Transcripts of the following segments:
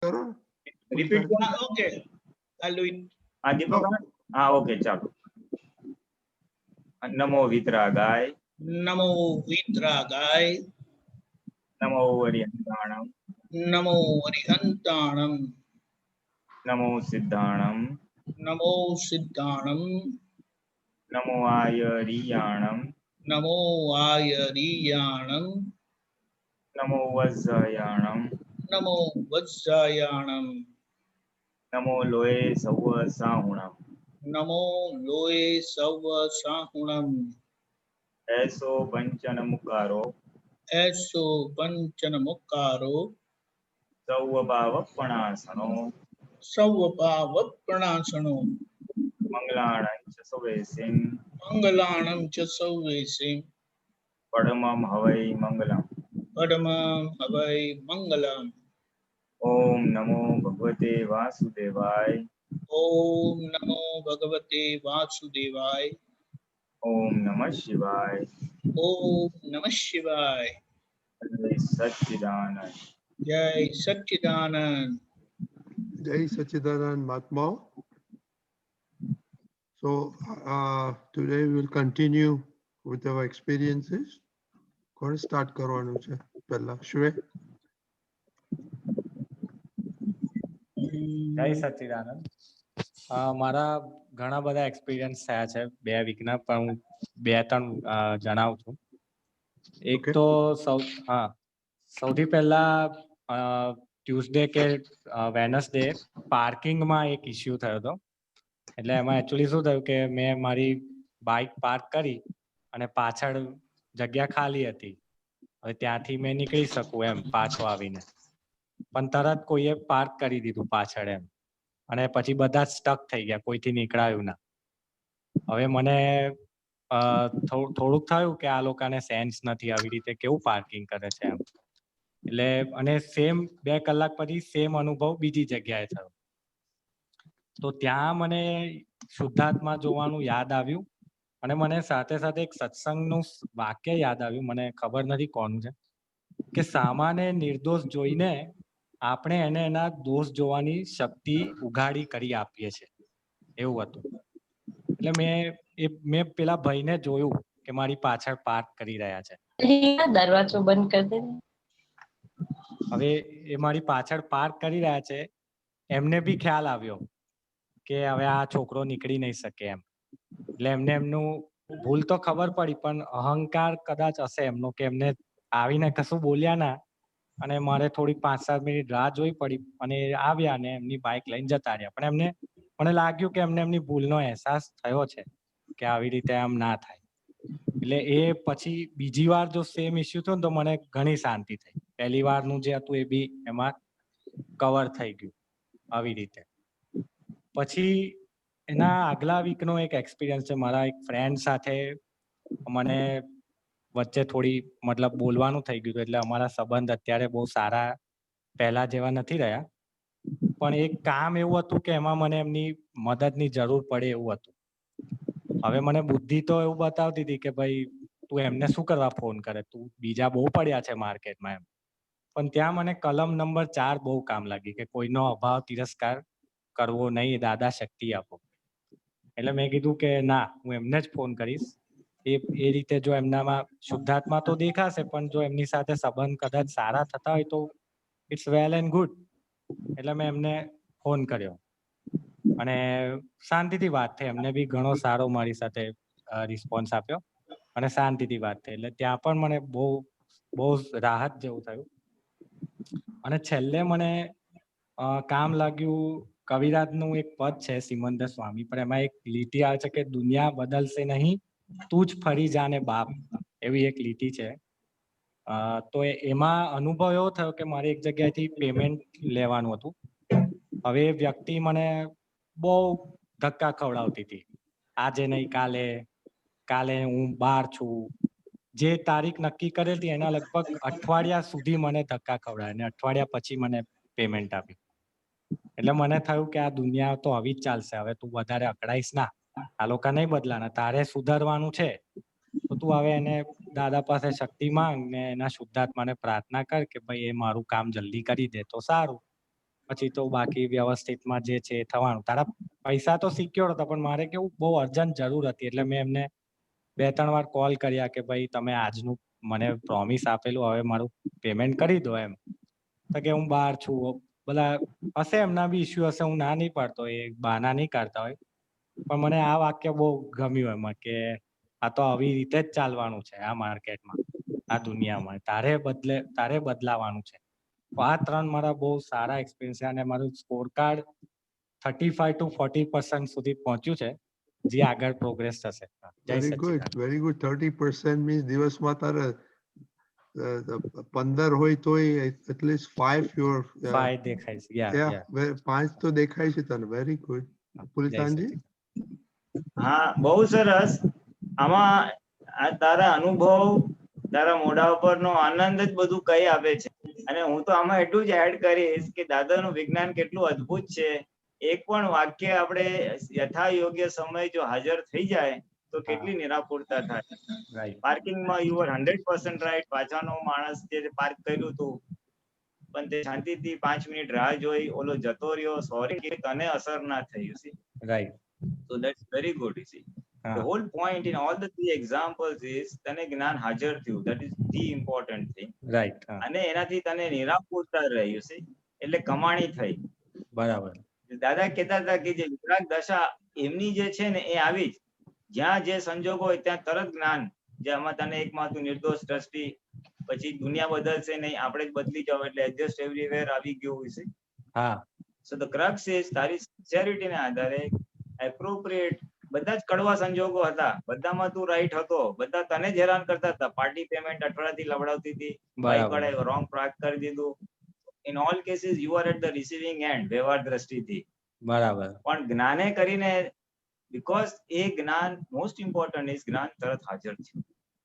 કરો. રિપીટ કરો. Okay, I'll do it. હા દીપક, હા ઓકે ચાલો. નમો વિતરાગાય Namo Vitragaya, નમો વરિયંતાણમ Namo Arihantanam, નમો સિદ્ધાણમ Namo Siddhanam, નમો આયરિયાણમ Namo Ayariyanam, નમો વજ્રયાણમ Namo Vajrayanam, નમો લોય સૌ સાહુણમ Namo Loe Sava Sahunam, એસો પંચન મુકારો Eso Panchanamukaro, સૌ ભાવપણાસનો Savapavapranasano, મંગલાણં ચ સુવેસિં Mangalanam Chasavesim, પરમમ હવૈ Mangalam. Padamam Havai Mangalam. ઓમ નમો ભગવતે વાસુદેવાય. Om Namo Bhagavate Vasudevaya. ઓમ નમઃ શિવાય. Om Namah Shivaya. Sachchidanand. Jai Satchidanand. Jai Sachidanand Mahatma. So today we will continue with our experiences. કોણ start કરવાનું છે પહેલા? શ્વે? જય સચ્ચિદાનંદ. મારા ઘણા બધા એક્સપિરિયન્સ થયા છે 2 વીકના, પણ હું 2-3 જણાવું છું. એક Okay. તો સૌથી પહેલા ટ્યુઝડે કે વેનસડે પાર્કિંગમાં એક ઇસ્યુ થયો હતો. એટલે એમાં એકચ્યુઅલી શું થયું કે મેં મારી બાઇક પાર્ક કરી અને પાછળ જગ્યા ખાલી હતી. હવે ત્યાંથી મેં નીકળી શકું એમ પાછો આવીને, પણ તરત કોઈએ પાર્ક કરી દીધું પાછળ એમ, અને પછી બધા જ સ્ટક થઈ ગયા, કોઈથી નીકળાયું ના. હવે મને થોડુંક થયું કે આ લોકોને સેન્સ નથી, આવી રીતે કેવું પાર્કિંગ કરે છે એમ. એટલે અને સેમ 2 કલાક પછી સેમ અનુભવ બીજી જગ્યાએ થયો. તો ત્યાં મને શુદ્ધાત્મા જોવાનું યાદ આવ્યું, અને મને સાથે સાથે એક સત્સંગનું વાક્ય યાદ આવ્યું, મને ખબર નથી કોનું છે, કે સામાન્ય નિર્દોષ જોઈને આપણે એને એના દોષ જોવાની શક્તિ ઉઘાડી કરી આપીએ છીએ, એવું હતું. એટલે મેં પેલા ભાઈને જોયું કે મારી પાછળ પાર્ક કરી રહ્યા છે. દરવાજો બંધ કરી દે. હવે એ મારી પાછળ પાર્ક કરી રહ્યા છે, એમને બી ખ્યાલ આવ્યો કે હવે આ છોકરો નીકળી નહીં શકે એમ. એટલે એમને એમનું ભૂલ તો ખબર પડી, પણ અહંકાર કદાચ હશે એમનો કે એમને આવીને કશું બોલ્યા ના, અને મારે થોડીક 5-7 મિનિટ રાહ જોઈ પડી, અને આવ્યા ને એમની બાઇક લઈને જતા રહ્યા. પણ મને લાગ્યું કે એમને એમની ભૂલનો અહેસાસ થયો છે કે આવી રીતે આમ ના થાય. એટલે એ પછી બીજી વાર જો સેમ ઇસ્યુ થયો ને તો મને ઘણી શાંતિ થઈ. પહેલી વારનું જે હતું એ બી એમાં કવર થઈ ગયું આવી રીતે. પછી એના આગલા વીકનો એક એક્સપિરિયન્સ છે. મારા એક ફ્રેન્ડ સાથે મને વચ્ચે થોડી મતલબ બોલવાનું થઈ ગયું, એટલે અમારા સંબંધ અત્યારે બહુ સારા પહેલા જેવા નથી રહ્યા. પણ એક કામ એવું હતું કે એમાં મને એમની મદદની જરૂર પડે એવું હતું. હવે મને બુદ્ધિ તો એવું બતાવતી હતી કે ભાઈ તું એમને શું કરવા ફોન કરે, તું બીજા બહુ પડ્યા છે માર્કેટમાં એમ. પણ ત્યાં મને કલમ નંબર 4 બહુ કામ લાગી કે કોઈનો અભાવ તિરસ્કાર કરવો નહીં, દાદા શક્તિ આપો. એટલે મેં કીધું કે ના, હું એમને જ ફોન કરીશ. એ રીતે જો એમનામાં શુદ્ધાત્મા તો દેખાશે, પણ જો એમની સાથે સંબંધ કદાચ સારા થતા હોય તો ઇટ્સ વેલ એન્ડ ગુડ. એટલે મેં એમને ફોન કર્યો અને શાંતિથી વાત થઈ. એમને બી ઘણો સારો મારી સાથે રિસ્પોન્સ આપ્યો અને શાંતિથી વાત થઈ. એટલે ત્યાં પણ મને બહુ રાહત જેવું થયું. અને છેલ્લે મને કામ લાગ્યું, કવિરાજનું એક પદ છે સિમંદર સ્વામી, પણ એમાં એક લીટી આવે છે કે દુનિયા બદલશે નહીં, તું જ ફરી જાને બાપ, એવી એક લીટી છે. તો એમાં અનુભવ એવો થયો કે મારે એક જગ્યાએથી પેમેન્ટ લેવાનું હતું. હવે એ વ્યક્તિ મને બહુ ધક્કા ખવડાવતી હતી. આજે નહીં કાલે હું બહાર છું. જે તારીખ નક્કી કરેલી એના લગભગ અઠવાડિયા સુધી મને ધક્કા ખવડાવ્યા, અને અઠવાડિયા પછી મને પેમેન્ટ આપી. એટલે મને થયું કે આ દુનિયા તો આવી જ ચાલશે, હવે તું વધારે અકળાઈશ ના, આ લોકો નહીં બદલાના, તારે સુધારવાનું છે. તો તું હવે એને દાદા પાસે શક્તિ માંગ ને એના શુદ્ધાત્માને પ્રાર્થના કર કે ભાઈ એ મારું કામ જલ્દી કરી દે તો સારું. પછી તો બાકી વ્યવસ્થિતમાં જે છે એ થવાનું. તારા પૈસા તો સિક્યોર હતા, પણ મારે કેવું બહુ અર્જન્ટ જરૂર હતી, એટલે મેં એમને 2-3 વાર કોલ કર્યા કે ભાઈ તમે આજનું મને પ્રોમિસ આપેલું, હવે મારું પેમેન્ટ કરી દો એમ. તો કે હું બહાર છું, બધા હશે એમના બી ઇસ્યુ હશે, હું ના નહીં પાડતો, એ બહાના નહીં કાઢતા હોય. પણ મને આ વાક્ય બહુ ગમ્યું એમાં કે આ તો આવી રીતે જ ચાલવાનું છે આ માર્કેટમાં, આ દુનિયામાં, તારે બદલાવાનું છે. તો આ 3 મારા બહુ સારા એક્સપિરિયન્સ છે, અને મારું સ્કોર કાર્ડ 35 to 40% સુધી પહોંચ્યું છે, જે આગળ પ્રોગ્રેસ થશે. જય very Sachchidanand. Good, very good. 30% means દિવસમાં તારે 15 હોય તોય એટલીસ્ટ 5 યોર 5 દેખાય છે. યા 5 તો દેખાય છે તને. Very good. પુલતાનજી, હા, બહુ સરસ. આમાં આ તારા અનુભવ, તારા મોઢા ઉપરનો આનંદ જ બધું કઈ આપે છે. અને હું તો આમાં એટલું જ એડ કરીશ કે દાદાનું વિજ્ઞાન કેટલું અદ્ભુત છે. એક પણ વાક્ય આપણે યથા યોગ્ય સમય જો હાજર થઈ જાય તો કેટલી નિરાપૂરતા થાય. રાઈટ. પાર્કિંગમાં યુ આર 100% રાઈટ. પાછળનો માણસ જે પાર્ક કર્યું હતું પણ તે શાંતિથી 5 મિનિટ રાહ જોઈ, ઓલો જતો રહ્યો, સોરી કે તને અસર ના થઈ. You C, right. so that's very good. You see, the whole point in all the 3 examples is તને જ્ઞાન હાજર થયું. that is the important thing. Right. અને એનાથી તને નિરાપૂરતા રહી. You see, એટલે કમાણી થઈ. બરાબર. દાદા કહેતા હતા કે જે વિતરાગ દશા એમની જે છે ને એ આવી જ, જ્યાં જે સંજોગો હોય ત્યાં તરત જ્ઞાન, જે આમાં તને એકમાં તું નિર્દોષ દ્રષ્ટિ, પછી દુનિયા બદલશે નહીં, આપણે જ બદલી જાવ એટલે એડજસ્ટ એવરીવેર આવી ગયું હોય છે. હા. સો ધ ક્રક્સ ઇઝ તારી સિન્સિયરિટી ના આધારે એપ્રોપ્રિએટ, બધા જ કડવા સંજોગો હતા, બધામાં તું રાઈટ હતો, બધા તને જ હેરાન કરતા હતા. પાર્ટી પેમેન્ટ અઠવાડિયાથી લવડાવતી હતી, બાઈક વાળાએ રોંગ પાર્ક કરી દીધું. In all cases you are at the receiving end, વ્યવહાર દ્રષ્ટિથી. બરાબર. પણ જ્ઞાને કરીને, બીકોઝ એ જ્ઞાન મોસ્ટ ઇમ્પોર્ટન્ટ ઇઝ જ્ઞાન તરત હાજર છે.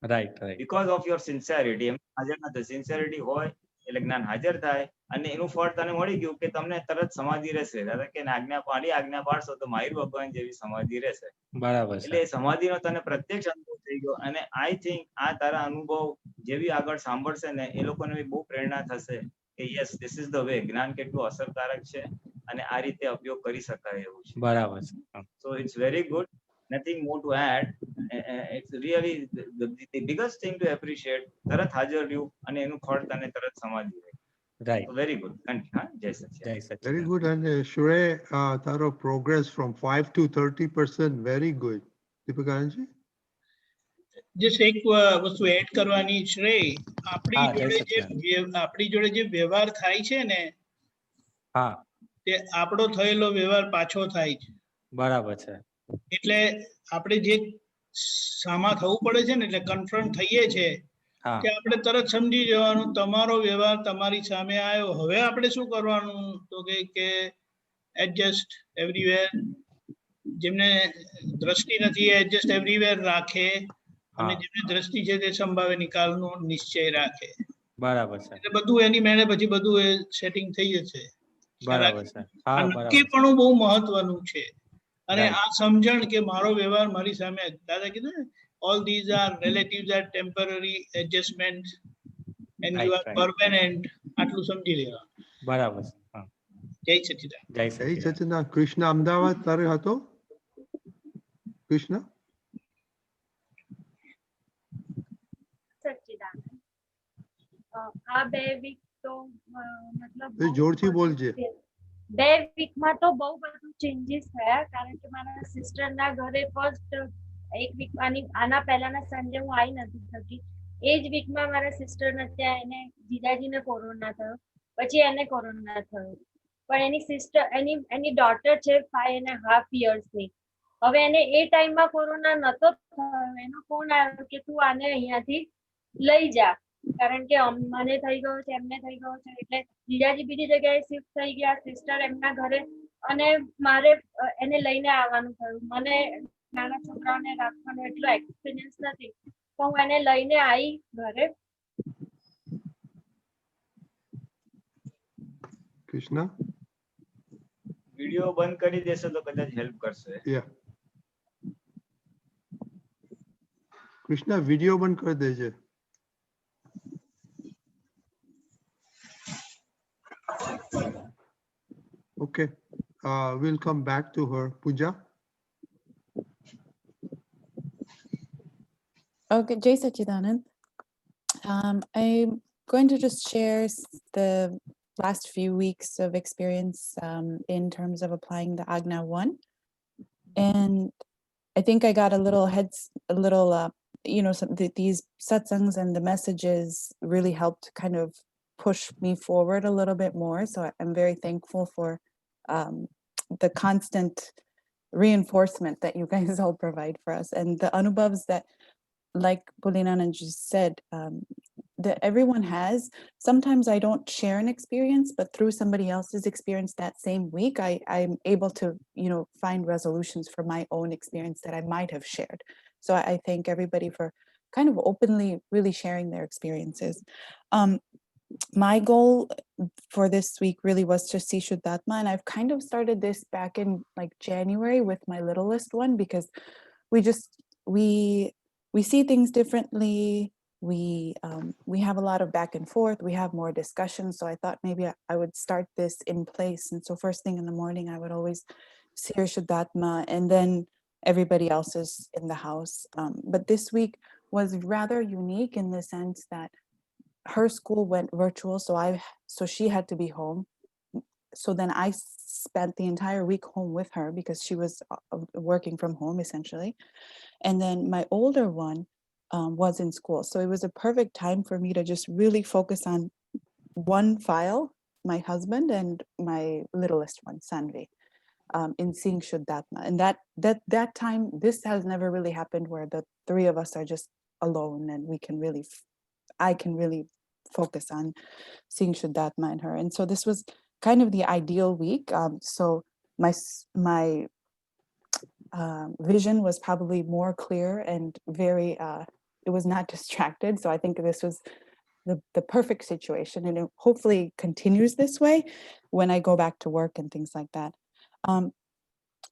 Right. Right. Because of your sincerity. એમ હાજર નથી. સિન્સિયરિટી હોય એટલે જ્ઞાન હાજર થાય, અને એનું ફળ તને મળી ગયું કે તમને તરત સમાધિ રહેશે. દાદા કે આજ્ઞા પાડશો તો માહિર ભગવાન જેવી સમાધિ રહેશે. બરાબર. એટલે સમાધિનો તને પ્રત્યક્ષ અનુભવ થઈ ગયો. અને આઈ થિંક આ તારા અનુભવ જેવી આગળ સાંભળશે ને એ લોકોને બી બહુ પ્રેરણા થશે કે yes, this is the way. જ્ઞાન કેટલું અસરકારક છે અને આ રીતે ઉપયોગ કરી શકાય એવું છે. બરાબર. So it's very good. Nothing more to add. It's really the biggest thing to appreciate. તરત હાજર રહ્યું અને એનું ફળ તને તરત સમાધિ રહે. Right. So very good. Continue. જય સચ્ચિદાનંદ. જય સચ્ચિદાનંદ. Very good. અને શ્રેય, તારો progress from 5 to 30%, very good. Deepikanandji, just એક વસ્તુ એડ કરવાની શ્રેય, આપણી જોડે જે વ્યવહાર થાય છે ને, હા, તે આપણો થયેલો વ્યવહાર પાછો થાય છે. બરાબર છે. એટલે આપણે જે સામા થવું પડે છે ને, એટલે કન્ફ્રન્ટ થઈએ છે, હા. કે આપણે તરત સમજી જવાનું તમારો વ્યવહાર તમારી સામે આવ્યો, હવે આપણે શું કરવાનું, તો કે એડજસ્ટ એવરીવેર. જેમને દ્રષ્ટિ નથી એડજસ્ટ એવરીવેર રાખે, અને જેમને દ્રષ્ટિ છે તે સંભાવે નિકાલનો નિશ્ચય રાખે. બરાબર છે. એટલે બધું એની મેળે પછી બધું એ સેટિંગ થઈ જશે. બરાબર છે. હા, બરાબર. નક્કીપણું બહુ મહત્વનું છે. અને આ સમજણ કે મારો વ્યવહાર મારી સામે, દાદા કીધું ને, all these are relatives are temporary adjustments and you are permanent. આટલું સમજી લેવા. બરાબર છે. હા. જય સચ્ચિદાનંદ. જય જય સચ્ચિદાનંદ. સચ્ચિદાનંદ. કૃષ્ણ, અમદાવાદ તારે હતો? કૃષ્ણ, સચ્ચિદાનંદ. આ 2 વીક તો મતલબ જોરથી બોલજે. 2 વીકમાં તો બહુ બધું ચેન્જીસ થયા, કારણ કે મારા સિસ્ટરના ઘરે ફર્સ્ટ 1 વીક આના પહેલાના સન્ડે હું આવી નથી શકી. એ જ વીકમાં મારા સિસ્ટરને ત્યાં એને જીજાજીને કોરોના થયો, પછી એને કોરોના થયો. પણ એની સિસ્ટર, એની ડોટર છે 5.5 yearsની. હવે એને એ ટાઈમમાં કોરોના નતો થયો, એનો ફોન આવ્યો કે તું આને અહીંયાથી લઈ જા, કારણ કે મને થઈ ગયો છે, એમને થઈ ગયો છે. એટલે જીજાજી બીજી જગ્યાએ શિફ્ટ થઈ ગયા, સિસ્ટર એમના ઘરે, અને મારે એને લઈને આવવાનું થયું. મને નાના છોકરાઓને રાખવાનો એટલો એક્સપિરિયન્સ નથી, તો હું એને લઈને આવી ઘરે. કૃષ્ણ, વિડિયો બંધ કરી દેશો તો કદાચ હેલ્પ કરશે. કૃષ્ણ, વિડિયો બંધ કરી દેજે. Okay, we'll come back to her. Pooja? Okay, Jai Sachidanand. I'm going to just share the last few weeks of experience in terms of applying the Agna 1. And I think I got a little these satsangs and the messages really helped kind of push me forward a little bit more. So I'm very thankful for the constant reinforcement that you guys all provide for us and the anubhavs that, like Pulinanand just said, that everyone has. Sometimes I don't share an experience, but through somebody else's experience that same week, I'm able to, find resolutions for my own experience that I might have shared. So I thank everybody for kind of openly really sharing their experiences. My goal for this week really was to see Shuddhatma, and I've kind of started this back in like January with my littlest one, because we see things differently. We have a lot of back and forth. We have more discussions. So I thought maybe I would start this in place. And so first thing in the morning, I would always see her Shuddhatma, and then everybody else is in the house. But this week was rather unique in the sense that her school went virtual, so she had to be home. So then I spent the entire week home with her because she was working from home essentially. And then my older one was in school. So it was a perfect time for me to just really focus on one file, my husband and my littlest one, Sanvi, in seeing Shuddhatma. And that time, this has never really happened where the three of us are just alone and I can really focus on seeing Shuddhatma and her. And so this was kind of the ideal week. So my vision was probably more clear and very, it was not distracted. So I think this was the perfect situation, and it hopefully continues this way when I go back to work and things like that.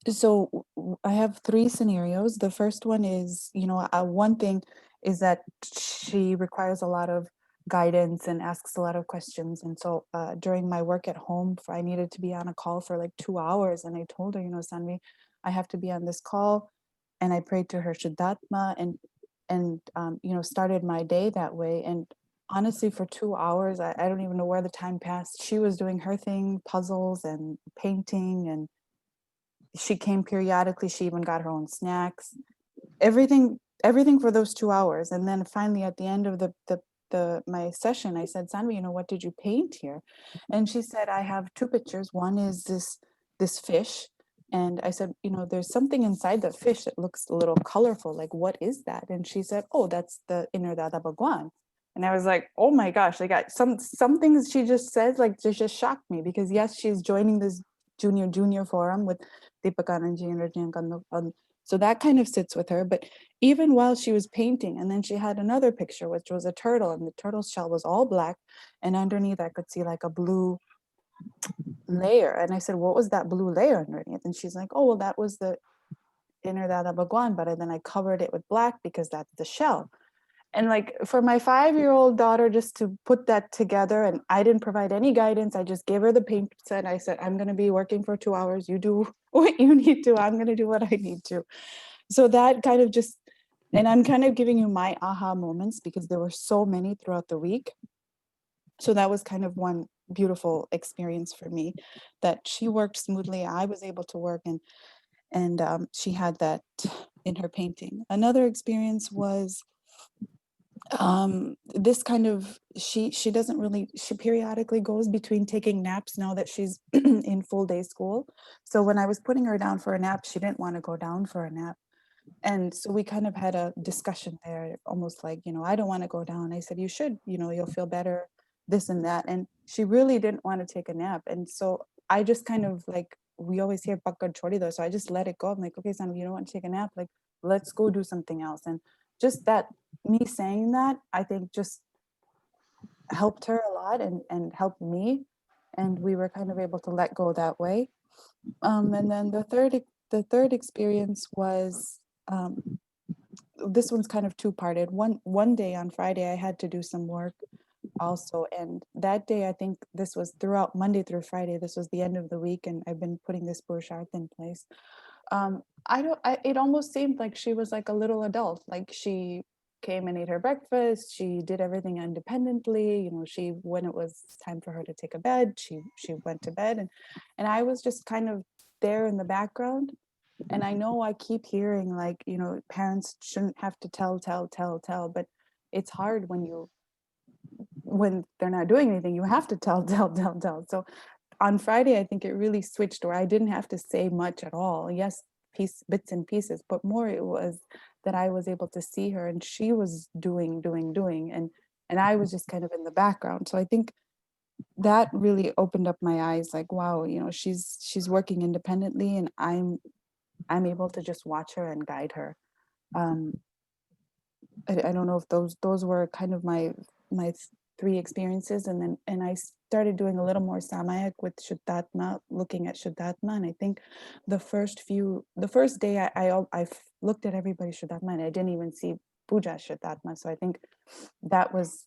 So I have three scenarios. The first one is, one thing is that she requires a lot of guidance and asks a lot of questions. And so during my work at home, I needed to be on a call for like 2 hours. And I told her, Sanvi, I have to be on this call. And I prayed to her Shuddhatma and started my day that way. And honestly, for 2 hours, I don't even know where the time passed. She was doing her thing, puzzles and painting, and she came periodically. She even got her own snacks, everything for those 2 hours. And then finally at the end of my session, I said, Sanvi, what did you paint here? And she said, I have two pictures. One is this fish. And I said, there's something inside the fish that looks a little colorful. Like, what is that? And she said, oh, that's the inner Dada Bhagwan. And I was like, oh my gosh, like some things she just said, like just shocked me, because yes, she's joining this junior forum with Deepak Anandji and Rajyan Kandu. So that kind of sits with her. But even while she was painting, and then she had another picture, which was a turtle, and the turtle's shell was all black. And underneath I could see like a blue layer. And I said, what was that blue layer underneath? And she's like, oh, well, that was the inner Dada Bhagwan, but then I covered it with black because that's the shell. And like for my 5-year-old daughter, just to put that together, and I didn't provide any guidance. I just gave her the paint set. I said, I'm going to be working for 2 hours. You do what you need to. I'm going to do what I need to. So that kind of just, and I'm kind of giving you my aha moments because there were so many throughout the week. So that was kind of one beautiful experience for me, that she worked smoothly. I was able to work, and she had that in her painting. Another experience was this kind of, she periodically goes between taking naps now that she's in full day school. So when I was putting her down for a nap, she didn't want to go down for a nap. And so we kind of had a discussion there, almost like, I don't want to go down. I said, you should, you'll feel better, this and that. And she really didn't want to take a nap. And so I just kind of like, we always hear pakkad chodi do. So I just let it go. I'm like, okay, son, you don't want to take a nap. Like, let's go do something else. And just that, me saying that, I think just helped her a lot and helped me. And we were kind of able to let go that way. And then the third experience was, this one's kind of two-parted. One day on Friday, I had to do some work also. And that day, I think this was throughout Monday through Friday. This was the end of the week, and I've been putting this Purusharth in place. It almost seemed like she was like a little adult. Like she came and ate her breakfast. She did everything independently. You know, when it was time for her to take a bed, she went to bed, and I was just kind of there in the background. And I know I keep hearing like, you know, parents shouldn't have to tell, but it's hard when they're not doing anything. You have to tell. So on Friday, I think it really switched where I didn't have to say much at all. Yes, bits and pieces, but more it was that I was able to see her and she was doing, and I was just kind of in the background. So I think that really opened up my eyes, like, wow, you know, she's working independently, and I'm able to just watch her and guide her. I don't know if those were kind of my three experiences, and I started doing a little more Samayak with Shuddhatma, looking at Shuddhatma, and I think the first day I looked at everybody Shuddhatma, and I didn't even see Puja Shuddhatma, so I think that was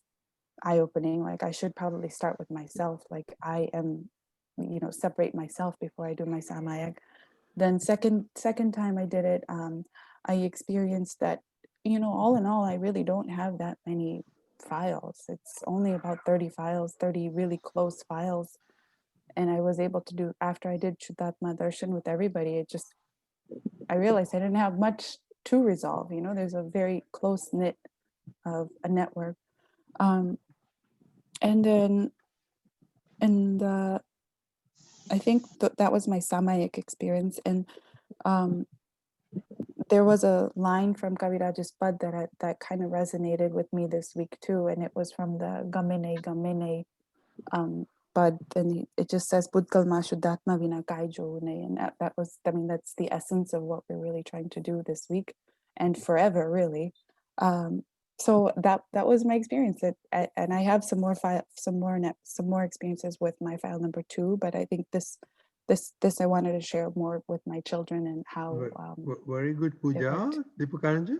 eye-opening. Like I should probably start with myself, like I am, you know, separate myself before I do my Samayak. Then second time I did it, I experienced that, you know, all in all, I really don't have that many files. It's only about 30 files, 30 really close files. And I was able to do, after I did Shuddhatma Darshan with everybody, I realized I didn't have much to resolve. You know, there's a very close knit of a network. I think that was my Samayak experience. And there was a line from Kaviraj's Pad that kind of resonated with me this week too, and it was from the Gamene Pad, and it just says Budkalma Shuddhatma Vina Kaijo Ne, and that was, I mean, that's the essence of what we're really trying to do this week and forever, really. So that was my experience. And I have some more experiences with my file number 2, but I think this I wanted to share more with my children and how. Very good, Puja. Deepakaranja?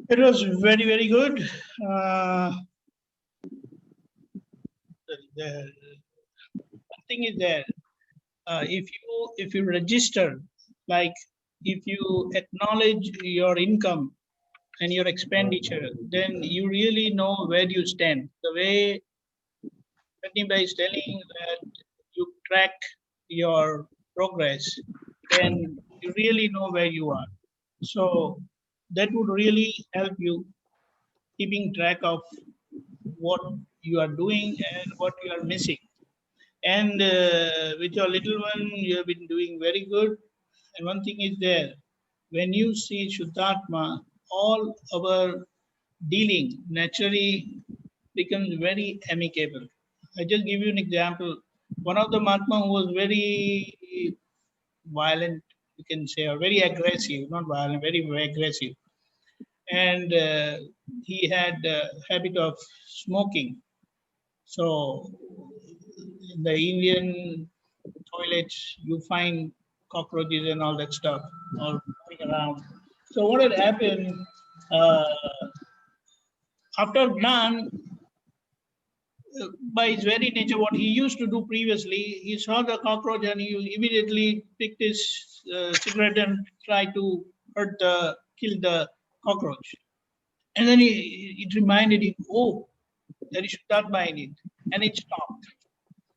It was very, very good. The one thing is that if you register, like if you acknowledge your income and your expenditure, then you really know where you stand. The way Pratibha is telling that you track your progress, then you really know where you are. So that would really help you keeping track of what you are doing and what you are missing. And with your little one, you have been doing very good. And one thing is there, when you see Shuddhatma, all our dealing naturally becomes very amicable. I just give you an example. One of the Mahatma who was very violent, you can say, or very aggressive, not violent, very, very aggressive. And he had a habit of smoking. So in the Indian toilets, you find cockroaches and all that stuff all going around. So what had happened, after Gnan, by his very nature, what he used to do previously, he saw the cockroach and he immediately picked his cigarette and tried to kill the cockroach. And then it reminded him, oh, there is Shuddhatma in it. And it stopped.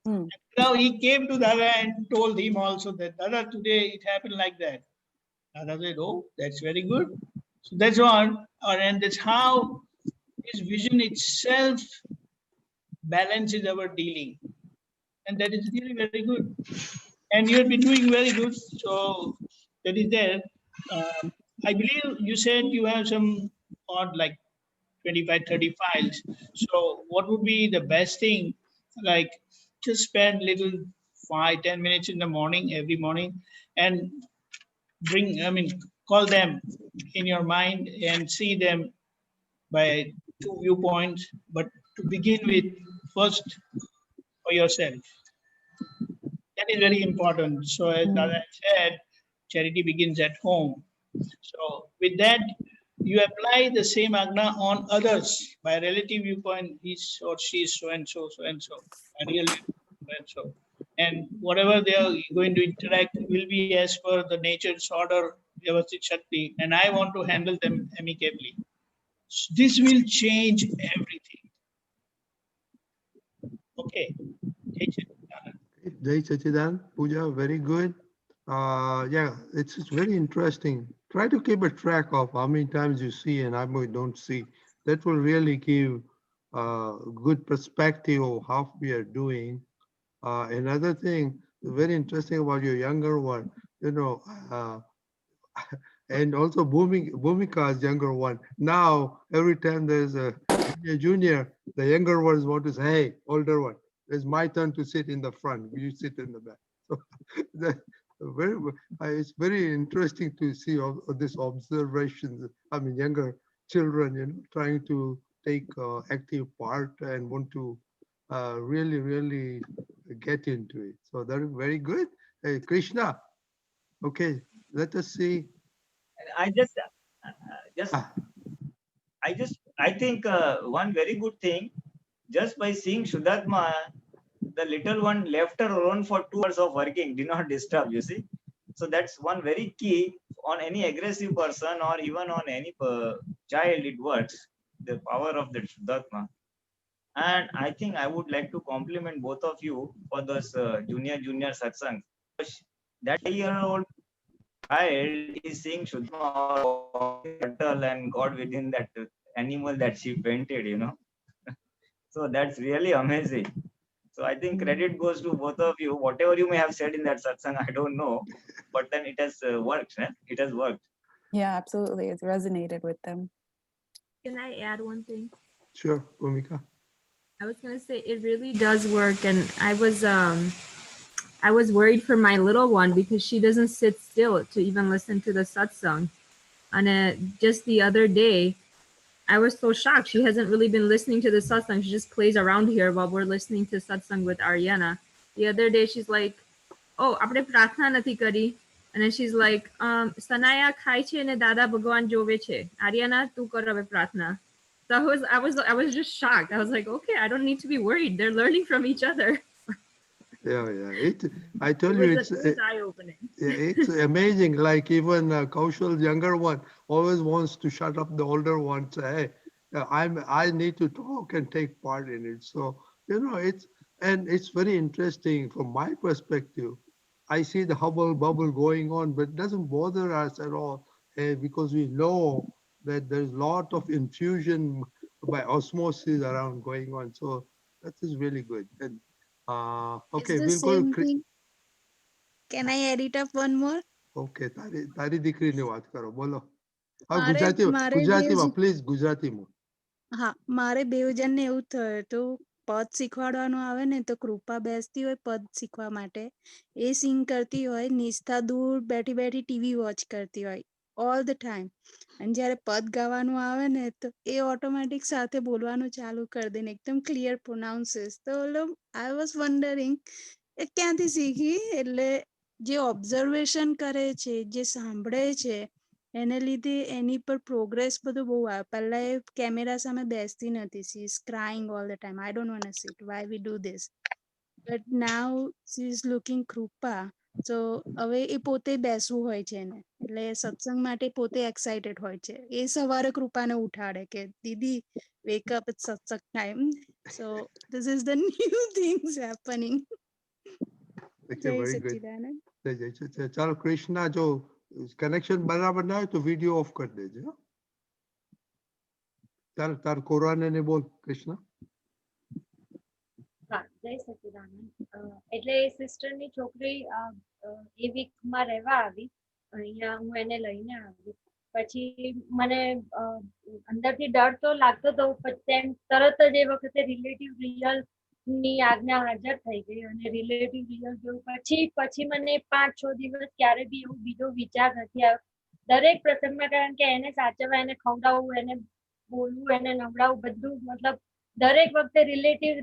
And now he came to Dada and told him also that, Dada, today it happened like that. Dada said, oh, that's very good. So that's all. And that's how his vision itself balances our dealing. And that is really very good. And you have been doing very good. So that is there. I believe you said you have some odd like 25, 30 files. So what would be the best thing? Like just spend little 5-10 minutes in the morning, every morning, and call them in your mind and see them by 2 viewpoints. But to begin with, first for yourself. That is very important. So as Dada said, charity begins at home. So with that, you apply the same agna on others. By relative viewpoint, he's or she is so and so, so and so. By real viewpoint, so and so. And whatever they are going to interact will be as per the nature's order, Vyavasthit Shakti, and I want to handle them amicably. This will change everything. Okay. Jai Sachidanand. Jai Sachidan, Pooja, very good. Yeah, it's very interesting. Try to keep a track of how many times you see and how many don't see. That will really give good perspective of how we are doing. Another thing, very interesting about your younger one, you know, and also Bhumika's younger one. Now, every time there's a junior, the younger ones want to say, hey, older one, it's my turn to sit in the front. You sit in the back. So that, it's very interesting to see all this observations. I mean, younger children, you know, trying to take active part and want to really get into it. So that is very good. Hey, Krishna, okay, let us see. I think one very good thing, just by seeing Shuddhatma, the little one left her alone for 2 hours of working, did not disturb, you see. So that's one very key on any aggressive person or even on any child, it works, the power of the Shuddhatma. And I think I would like to compliment both of you for those junior satsang. That 8-year-old child is seeing Shuddhatma turtle and God within that animal that she painted, you know. So that's really amazing. So I think credit goes to both of you. Whatever you may have said in that satsang, I don't know, but then it has worked. It has worked. Yeah, absolutely. It's resonated with them. Can I add one thing? Sure, Bhumika. I was gonna say it really does work, and I was worried for my little one because she doesn't sit still to even listen to the satsang. And just the other day, I was so shocked. She hasn't really been listening to the satsang. She just plays around here while we're listening to satsang with Ariana. The other day, she's like, "Oh, apne prarthna nathi kari." And then she's like, "Sanaya khai che ne dada bhagwan jove che. Ariana, tu kar ave prarthna." So I was just shocked. I was like, okay, I don't need to be worried. They're learning from each other. Yeah. I tell you, It was eye-opening. It's amazing. Like even Kaushal's younger one always wants to shut up the older one. Say, hey, I need to talk and take part in it. So you know, it's very interesting from my perspective. I see the hubble bubble going on, but it doesn't bother us at all because we know that there's a lot of infusion by osmosis around going on. So that is really good. And okay, It's the we'll same go. thing. Can I edit up one more? Okay, તારી દીકરીની વાત કરો બોલો. હા મારે ગુજરાતીમાં please ગુજરાતીમાં. હા, મારે બેવજનને એવું થયું હતું, પદ શીખવાડવાનું આવે ને તો કૃપા બેસતી હોય પદ શીખવા માટે. એ સિંગ કરતી હોય, નિષ્ઠા દૂર બેઠી બેઠી ટીવી વોચ કરતી હોય ઓલ ધ ટાઈમ. અને જ્યારે પદ ગાવાનું આવે ને તો એ ઓટોમેટિક સાથે બોલવાનું ચાલુ કરી દે ને એકદમ ક્લિયર પ્રોનાઉન્સીસ. તો આઈ વોઝ વન્ડરિંગ એ ક્યાંથી શીખી? એટલે જે ઓબ્ઝર્વેશન કરે છે, જે સાંભળે છે, એને લીધે એની પર પ્રોગ્રેસ બધું બહુ આવે. પહેલા એ કેમેરા સામે બેસતી નતી. She is crying all the time. I don't want to sit. Why we do this? But now she is looking Kripa. So હવે એ પોતે બેસવું હોય છે એને. એટલે સત્સંગ માટે પોતે એક્સાઇટેડ હોય છે. એ સવારે કૃપાને ઉઠાડે કે દીદી વેક અપ, ઇટ્સ સત્સંગ time. So this is the new things happening. જય સચ્ચિદાનંદ. જય. ચાલો કૃષ્ણા, જો કનેક્શન બરાબર ના હોય તો વિડીયો ઓફ કરી દેજો. તાર કોરાને બોલ કૃષ્ણા. હા, જય સચ્ચિદાનંદ. એટલે સિસ્ટરની છોકરી એ વીકમાં રહેવા આવી. અહીંયા હું એને લઈને આવી. પછી મને અંદરથી ડર તો લાગતો હતો, પણ તરત જ એ વખતે રિલેટિવ રિયલ ની આજ્ઞા હાજર થઈ ગઈ અને રિલેટિવ રિયલ જોયું. પછી મને 5-6 દિવસ ક્યારે બી એવું બીજો વિચાર નથી આવ્યો. દરેક પ્રસંગમાં, કારણ કે એને સાચવવા, એને ખવડાવવું, એને બોલવું, એને નવડાવવું, બધું મતલબ દરેક વખતે રિલેટિવ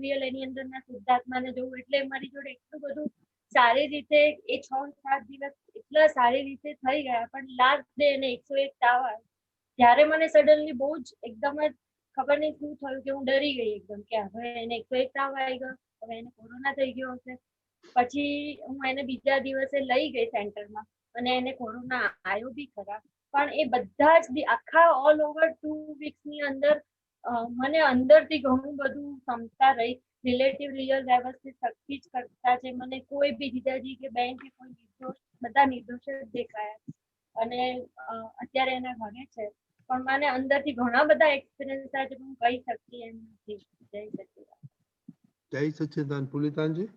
રિયલ એની અંદરના શુદ્ધાત્માને જોવું. એટલે મારી જોડે એટલું બધું સારી રીતે એ 6-7 દિવસ એટલા સારી રીતે થઈ ગયા, પણ લાસ્ટ ડે એને 101 તાવ આવ્યો. ત્યારે મને સડનલી બહુ જ એકદમ જ ખબર નહીં શું થયું કે હું ડરી ગઈ એકદમ કે હવે એને 101 તાવ આવી ગયો, હવે એને કોરોના થઈ ગયો હશે. પછી હું એને બીજા દિવસે લઈ ગઈ સેન્ટરમાં અને એને કોરોના આવ્યો બી ખરા, પણ એ બધા જ આખા ઓલ ઓવર 2 વીક્સની અંદર મને અંદરથી ઘણું બધું ક્ષમતા રહી. રિલેટિવ રિયલ વ્યવસ્થિત શક્તિ જ કરતા છે. મને કોઈ બી જીજાજી કે બેન કે કોઈ નિર્દોષ, બધા નિર્દોષ જ દેખાયા અને અત્યારે એના ઘરે છે. પણ મને અંદરથી ઘણા બધા એક્સપિરિયન્સ થાય છે, હું કહી શકતી એમ નથી. જય સચિદાનંદ. જય સચ્ચિદાનંદ. પુલિતાનજી?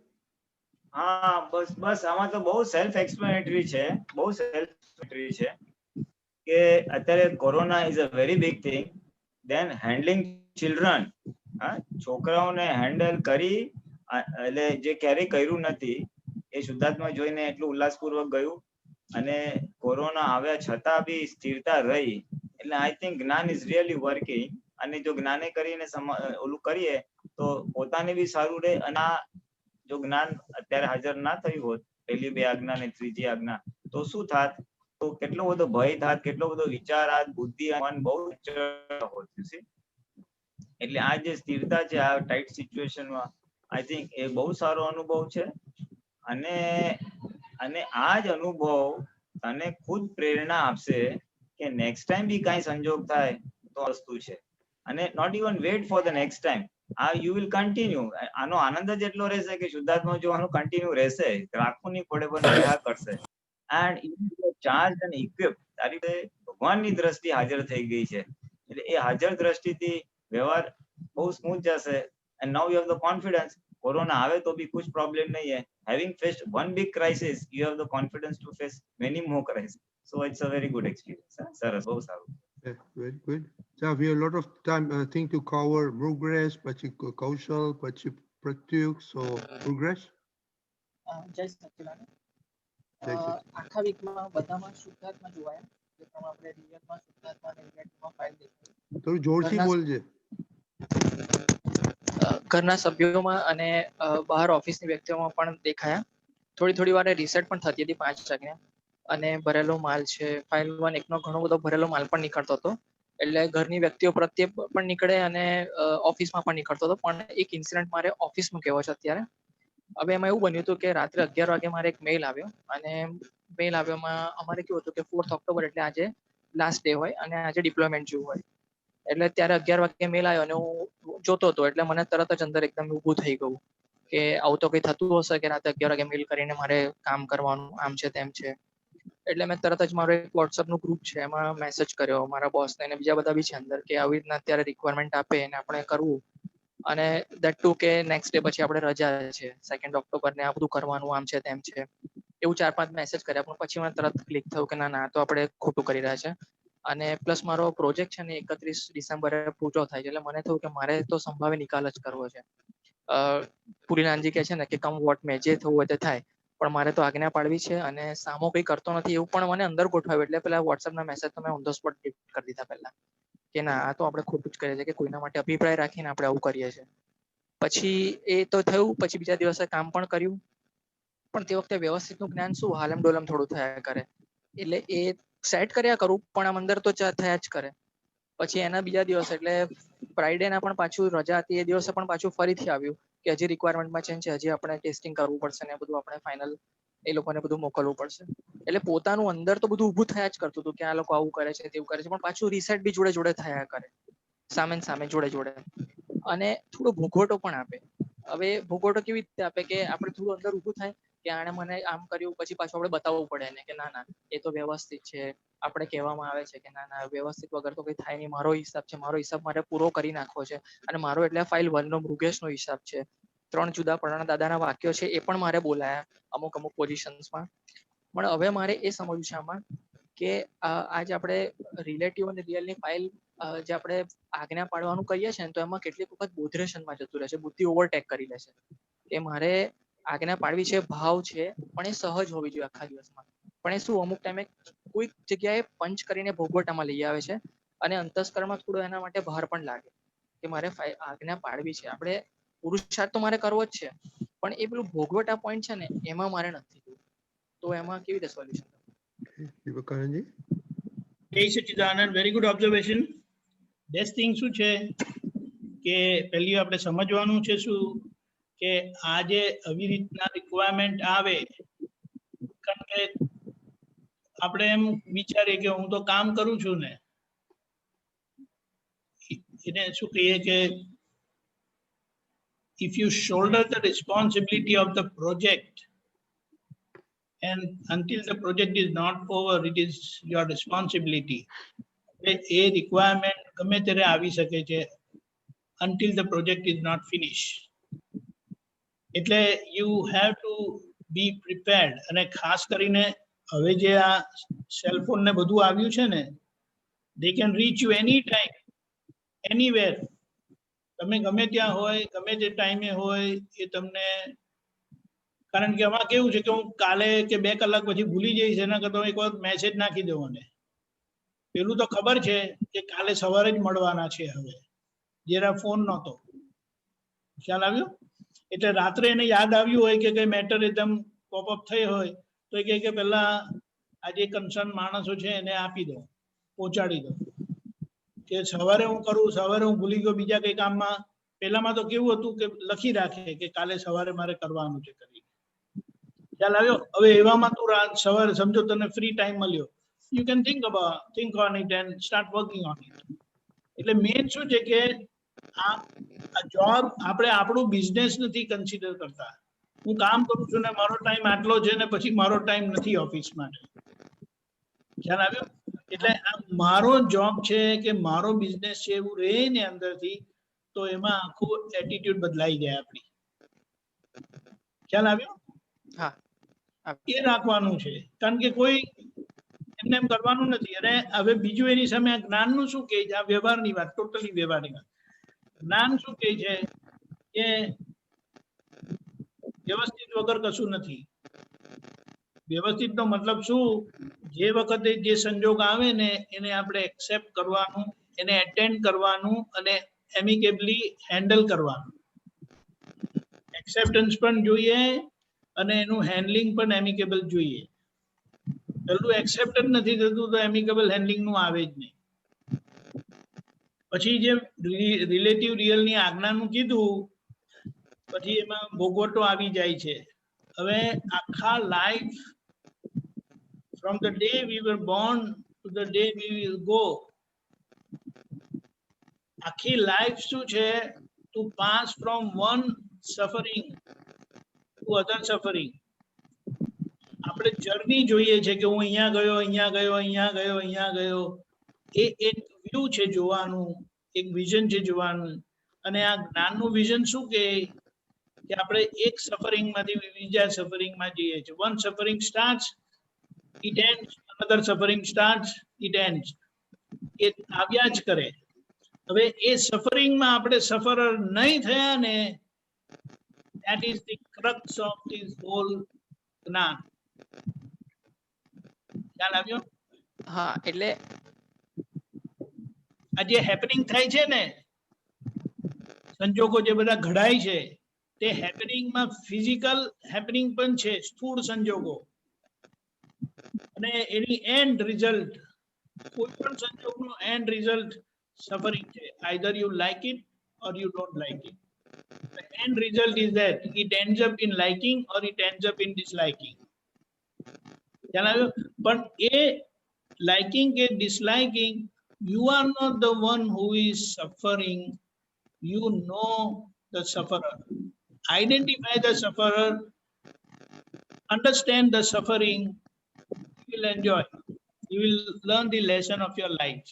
હા, બસ આમાં તો બહુ સેલ્ફ એક્સપ્લેનેટરી છે, બહુ સેલ્ફ એક્સપ્લેનેટરી છે કે અત્યારે corona is a very big thing. Then handling children, છોકરાઓને હેન્ડલ કરી, એટલે જે ક્યારેય કર્યું નથી એ શુદ્ધાત્મા જોઈને એટલું ઉલ્લાસપૂર્વક ગયું અને કોરોના આવ્યા છતાં બી સ્થિરતા રહી. એટલે આઈ થિંક જ્ઞાન ઇઝ રિયલી વર્કિંગ. અને જો જ્ઞાને કરીને ઓલું કરીએ તો પોતાને બી સારું રહે. અને જો જ્ઞાન અત્યારે હાજર ના થયું હોત, પહેલી 2 આજ્ઞા ને ત્રીજી આજ્ઞા, તો શું થાત? તો કેટલો બધો ભય થાત, કેટલો બધો વિચાર આત, બુદ્ધિ મન બહુ હોત. એટલે આ જે સ્થિરતા છે આ ટાઈટ સિચ્યુએશનમાં, આઈ થિંક એ બહુ સારો અનુભવ છે. અને આ જ અનુભવ તને ખુદ પ્રેરણા આપશે કે નેક્સ્ટ ટાઈમ બી કાંઈ સંજોગ થાય તો વસ્તુ છે. અને not even wait for the next time, you will continue. આનો આનંદ જ એટલો રહેશે કે શુદ્ધાત્મા જોવાનું કન્ટિન્યુ રહેશે, રાખવું નહીં પડે, પણ રહ્યા કરશે. એન્ડ ચાર્જ અને ઇક્વિપ તારી ભગવાનની દ્રષ્ટિ હાજર થઈ ગઈ છે. એટલે એ હાજર દ્રષ્ટિથી વ્યવહાર બહુ સ્મૂથ જશે. And now you have the confidence. Corona આવે તો બી કુછ પ્રોબ્લેમ નહીં હે. Having faced one big crisis, you have the confidence to face many more crises. So it's a very good experience. સરસ, બહુ સારું. Yeah, very good. So we have a lot of time thing to cover. Mrugesh, પછી કૌશલ, પછી પ્રત્યુક. So Mrugesh? જય સચ્ચિદાનંદ. જય સચ્ચિદાનંદ. આખા વીકમાં બધામાં શુદ્ધાત્મા જોવાયા, જે તમે આપણે રિયલમાં શુદ્ધાત્મા અને રિલેટિવમાં ફાઇલ દેખાય. થોડું જોરથી બોલજે. ઘરના સભ્યોમાં અને બહાર ઓફિસની વ્યક્તિઓમાં પણ દેખાયા. થોડી વારે રિસેટ પણ થતી હતી 5 વાગ્યા. અને ભરેલો માલ છે, ફાઇલ 1 એકનો ઘણો બધો ભરેલો માલ પણ નીકળતો હતો. એટલે ઘરની વ્યક્તિઓ પ્રત્યે પણ નીકળે અને ઓફિસમાં પણ નીકળતો હતો. પણ એક ઇન્સિડન્ટ મારે ઓફિસમાં કહેવો છે અત્યારે. હવે એમાં એવું બન્યું હતું કે રાત્રે 11 વાગે મારે એક મેઇલ આવ્યો, અને મેઇલ આવ્યોમાં અમારે કેવું હતું કે 4th ઓક્ટોબર એટલે આજે લાસ્ટ ડે હોય અને આજે ડિપ્લોયમેન્ટ જેવું હોય. એટલે ત્યારે 11 વાગે મેલ આવ્યો અને હું જોતો હતો. એટલે મને તરત જ અંદર એકદમ ઊભું થઈ ગયું કે આવું તો કઈ થતું હશે કે રાતે 11 વાગે મેલ કરીને મારે કામ કરવાનું, આમ છે તેમ છે. એટલે મેં તરત જ મારો એક વોટ્સઅપ નું ગ્રુપ છે એમાં મેસેજ કર્યો મારા બોસને અને બીજા બધા બી છે અંદર કે આવી રીતના અત્યારે રિક્વાયરમેન્ટ આપે અને આપણે કરવું, અને દેટ ટુ કે નેક્સ્ટ ડે પછી આપણે રજા છે 2 ઓક્ટોબર ને આ બધું કરવાનું, આમ છે તેમ છે. એવું 4-5 મેસેજ કર્યા, પણ પછી મને તરત ક્લિક થયું કે ના તો આપણે ખોટું કરી રહ્યા છે. અને પ્લસ મારો પ્રોજેક્ટ છે ને 31 ડિસેમ્બરે પૂરો થાય છે. એટલે મને થયું કે મારે તો સંભાવે નિકાલ જ કરવો છે. પુરીનાનજી કહે છે ને કે કમ વોટ મે, જે થવું હોય તે થાય, પણ મારે તો આજ્ઞા પાડવી છે. અને સામો કઈ કરતો નથી એવું પણ મને અંદર ગોઠવાયું. એટલે પેલા વોટ્સએપના મેસેજ તો મેં ઓન ધ સ્પોટ ડિલીટ કરી દીધા પહેલા, કે ના આ તો આપણે ખોટું જ કરીએ છીએ કે કોઈના માટે અભિપ્રાય રાખીને આપણે આવું કરીએ છીએ. પછી એ તો થયું. પછી બીજા દિવસે કામ પણ કર્યું, પણ તે વખતે વ્યવસ્થિતનું જ્ઞાન શું હાલમ ડોલમ થોડું થયા કરે. એટલે એ સેટ કર્યા કરું, પણ આમ અંદર તો થયા જ કરે. પછી એના બીજા દિવસ એટલે ફ્રાઈડે ના પણ પાછું રજા હતી, એ દિવસે પણ પાછું ફરીથી આવ્યું કે હજી રિક્વાયરમેન્ટમાં ચેન્જ છે, હજી આપણે ટેસ્ટિંગ કરવું પડશે ને બધું આપણે ફાઇનલ એ લોકોને બધું મોકલવું પડશે. એટલે પોતાનું અંદર તો બધું ઊભું થયા જ કરતું હતું કે આ લોકો આવું કરે છે તેવું કરે છે, પણ પાછું રિસેટ બી જોડે થયા કરે, સામે જોડે. અને થોડો ભૂગોટો પણ આપે. હવે ભૂગોટો કેવી રીતે આપે કે આપણે થોડું અંદર ઊભું થાય કે આણે મને આમ કર્યું, પછી પાછું આપણે બતાવવું પડે એને કે ના એ તો વ્યવસ્થિત છે. આપણે કહેવામાં આવે છે કે ના વ્યવસ્થિત વગર તો કઈ થાય નહીં, મારો હિસાબ મારે પૂરો કરી નાખવો છે. અને મારો એટલે ફાઇલ 1 નો મૃગેશનો હિસાબ છે. 3 જુદા પ્રણાના દાદાના વાક્યો છે, એ પણ મારે બોલાયા અમુક પોઝિશન્સમાં. પણ હવે મારે એ સમજવું છે આમાં કે આજે આપણે રિલેટિવ અને રિયલની ફાઇલ જે આપણે આજ્ઞા પાડવાનું કહીએ છીએ ને, તો એમાં કેટલીક વખત બોધરેશનમાં જતું રહે છે, બુદ્ધિ ઓવરટેક કરી લે છે કે મારે આજ્ઞા પાડવી છે, ભાવ છે, પણ એ સહજ હોવી જોઈએ આખા દિવસમાં. પણ એ શું અમુક ટાઈમે કોઈક જગ્યાએ પંચ કરીને ભોગવટામાં લઈ આવે છે, અને અંતસ્કરમાં થોડો એના માટે ભાર પણ લાગે કે મારે આજ્ઞા પાડવી છે. આપણે પુરુષાર્થ તો મારે કરવો જ છે, પણ એ પેલું ભોગવટા પોઈન્ટ છે ને એમાં મારે નથી. તો એમાં કેવી રીતે સોલ્યુશન? વિવેકાનંદજી. જય Sachchidanand, very good observation. Best thing શું છે કે પહેલી આપણે સમજવાનું છે શું કે આજે આવી રીતના રિક્વાયરમેન્ટ આવે, કારણ કે આપણે એમ વિચારીએ કે હું તો કામ કરું છું ને, એને શું કહીએ કે if you shoulder the responsibility of the project and until the project is not over, it is your responsibility. A requirement ગમે ત્યારે આવી શકે છે until the project is not finished. એટલે you have to be prepared. અને ખાસ કરીને હવે જે આ સેલફોન ને બધું આવ્યું છે ને, they can reach you anytime, anywhere. તમે ગમે ત્યાં હોય, ગમે તે ટાઈમે હોય, એ તમને, કારણ કે આમાં કેવું છે કે હું કાલે કે 2 કલાક પછી ભૂલી જઈશ, એના કરતા એક વખત મેસેજ નાખી દઉં. અને પેલું તો ખબર છે કે કાલે સવારે જ મળવાના છે, હવે જરા ફોન નહોતો, ખ્યાલ આવ્યો? એટલે રાત્રે એને યાદ આવ્યું હોય કે કઈ મેટર એકદમ પોપઅપ થઈ હોય તો એ કહે કે પહેલા આ જે કન્સર્ન માણસો છે એને આપી દો, પહોંચાડી દો. કે સવારે હું કરું, સવારે હું ભૂલી ગયો બીજા કઈ કામમાં. પહેલામાં તો કેવું હતું કે લખી રાખે કે કાલે સવારે મારે કરવાનું છે કરી. ખ્યાલ આવ્યો? હવે એવામાં તું સવારે સમજો તને ફ્રી ટાઈમ મળ્યો, you can think on it and start working on it. એટલે મેઇન શું છે કે આ જોબ આપણે આપણું બિઝનેસ નથી કન્સિડર કરતા. હું કામ કરું છું ને મારો ટાઈમ આટલો છે ને પછી મારો ટાઈમ નથી ઓફિસ માટે. ખ્યાલ આવ્યો? એટલે આ મારો જોબ છે કે મારો બિઝનેસ છે એવું રહે ને અંદરથી, તો એમાં આખું એટીટ્યુડ બદલાઈ જાય આપણી. ખ્યાલ આવ્યો? હા, એ રાખવાનું છે, કારણ કે કોઈ એમને એમ કરવાનું નથી. અને હવે બીજું એની સામે આ જ્ઞાનનું શું કહે છે, આ વ્યવહારની વાત, ટોટલી વ્યવહારની વાત. જ્ઞાન શું કહે છે કે વ્યવસ્થિત વગર કશું નથી. વ્યવસ્થિત નો મતલબ શું? જે વખતે જે સંજોગ આવે ને એને આપણે એક્સેપ્ટ કરવાનું, એને એટેન્ડ કરવાનું અને એમિકેબલી હેન્ડલ કરવાનું. એક્સેપ્ટન્સ પણ જોઈએ અને એનું હેન્ડલિંગ પણ એમિકેબલ જોઈએ. પેલું એક્સેપ્ટ જ નથી થતું તો એમિકેબલ હેન્ડલિંગ નું આવે જ નહીં. પછી જે રિલેટિવ રિયલની આજ્ઞાનું કીધું, પછી એમાં ભોગવટો આવી જાય છે. હવે આખા life, from the day we were born to the day we will go, આખી લાઈફ શું છે? to pass from one suffering to other suffering. આપણે જર્ની જોઈએ છે કે હું અહીંયા ગયો, અહીંયા ગયો, અહીંયા ગયો, અહીંયા ગયો. એ એક વ્યૂ છે જોવાનું, એક વિઝન છે જોવાનું. અને આ જ્ઞાનનું વિઝન શું કે આપણે એક સફરિંગ માંથી બીજા સફરિંગ માં જઈએ છીએ. One suffering starts, it ends, another suffering starts, it ends. એ આવ્યા જ કરે. હવે એ સફરિંગ માં આપણે સફરર નહીં થયા ને, that is the crux of this whole જ્ઞાન. ખ્યાલ આવ્યો? હા, એટલે આ જે હેપનિંગ થાય છે ને, સંજોગો જે બધા ઘડાય છે, તે હેપનિંગમાં ફિઝિકલ હેપનિંગ પણ છે, સ્થૂળ સંજોગો. અને એની એન્ડ રિઝલ્ટ, કોઈ પણ સંજોગનો એન્ડ રિઝલ્ટ સફરિંગ છે. Either you like it or you don't like it. The end result is that it ends up in liking or it ends up in disliking. But a liking ke disliking, you are not the one who is suffering. You know the sufferer. Identify the sufferer. Understand the suffering. You will enjoy. You will learn the lesson of your life.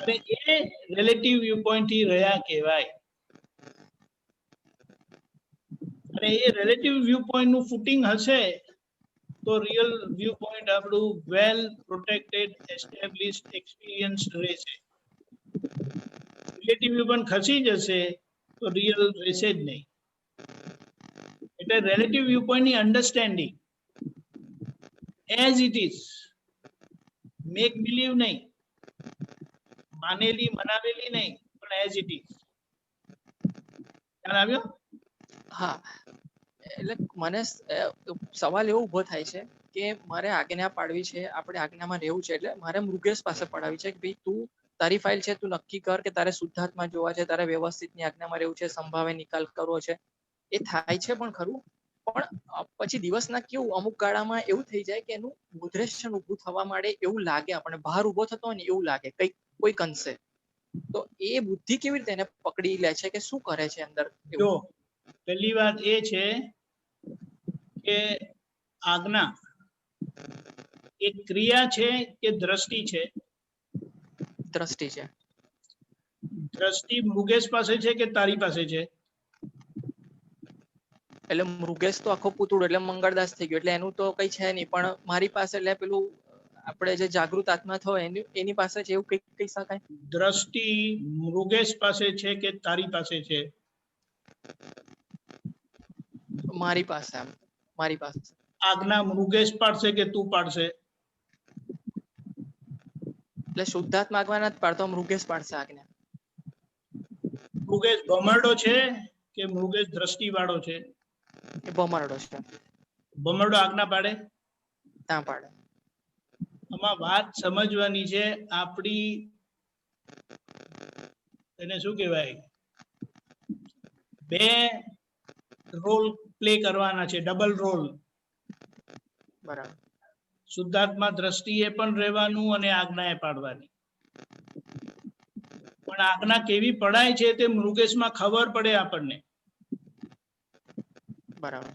અને એ relative viewpoint થી રહ્યા કહેવાય. અને એ relative view point નું footing હશે તો real view point આપણું વેલ protected, એસ્ટેબ્લિશ્ડ, experienced રહેશે. રિલેટિવ વ્યૂ પોઈન્ટ ખસી જશે તો રિયલ રહેશે જ નહીં. એટલે રિલેટિવ વ્યૂ પોઈન્ટ ની understanding as it is, make believe નહીં, માનેલી મનાવેલી નહીં, પણ એઝ ઇટ ઇઝ. ખ્યાલ આવ્યો? હા, એટલે મને સવાલ એવો ઉભો થાય છે કે મારે આજ્ઞા પાડવી છે, આપણે આજ્ઞામાં રહેવું છે, એટલે મારે મૃગેશ પાસે પડાવી છે કે ભાઈ તું તારી ફાઇલ છે, તું નક્કી કર કે તારે શુદ્ધાત્મા જોવા છે, તારે વ્યવસ્થિતની આજ્ઞામાં રહેવું છે, સંભાવે નિકાલ કરવો છે. એ થાય છે પણ ખરું, પણ પછી દિવસના કેવું અમુક ગાળામાં એવું થઈ જાય કે એનું મોડરેશન ઊભું થવા માંડે એવું લાગે, આપણને બહાર ઊભો થતો હોય ને એવું લાગે કઈક કોઈક અંશે. તો એ બુદ્ધિ કેવી રીતે એને પકડી લે છે કે શું કરે છે અંદર? જો પહેલી વાત એ છે કે આજ્ઞા એક ક્રિયા છે કે દ્રષ્ટિ છે? દ્રષ્ટિ છે. દ્રષ્ટિ મૃગેશ પાસે છે કે તારી પાસે છે? એટલે મૃગેશ તો આખો પૂતળો એટલે મંગળદાસ થઈ ગયો, એટલે એનું તો કઈ છે નહીં, પણ મારી પાસે એટલે પેલું આપણે જે જાગૃત આત્મા થયો એની પાસે છે એવું કઈ કહી શકાય? દ્રષ્ટિ મૃગેશ પાસે છે કે તારી પાસે છે? મારી પાસે. મારી પાસે. આજ્ઞા મૃગેશ પાડશે કે તું પાડશે? એટલે શુદ્ધાત્મા આજ્ઞા નથી પાડતો, મૃગેશ પાડશે આજ્ઞા. મૃગેશ ભમરડો છે કે મૃગેશ દ્રષ્ટિ વાળો છે? એ ભમરડો છે. ભમરડો આજ્ઞા પાડે? ના પાડે. આમાં વાત સમજવાની છે, આપણી એને શું કહેવાય, બે રોલ પ્લે કરવાના છે, ડબલ રોલ. બરાબર. શુદ્ધાત્મા દ્રષ્ટિએ પણ રહેવાનું અને આજ્ઞાએ પાડવાની. પણ આજ્ઞા કેવી પડાય છે તે મૃગેશમાં ખબર પડે આપણને. બરાબર.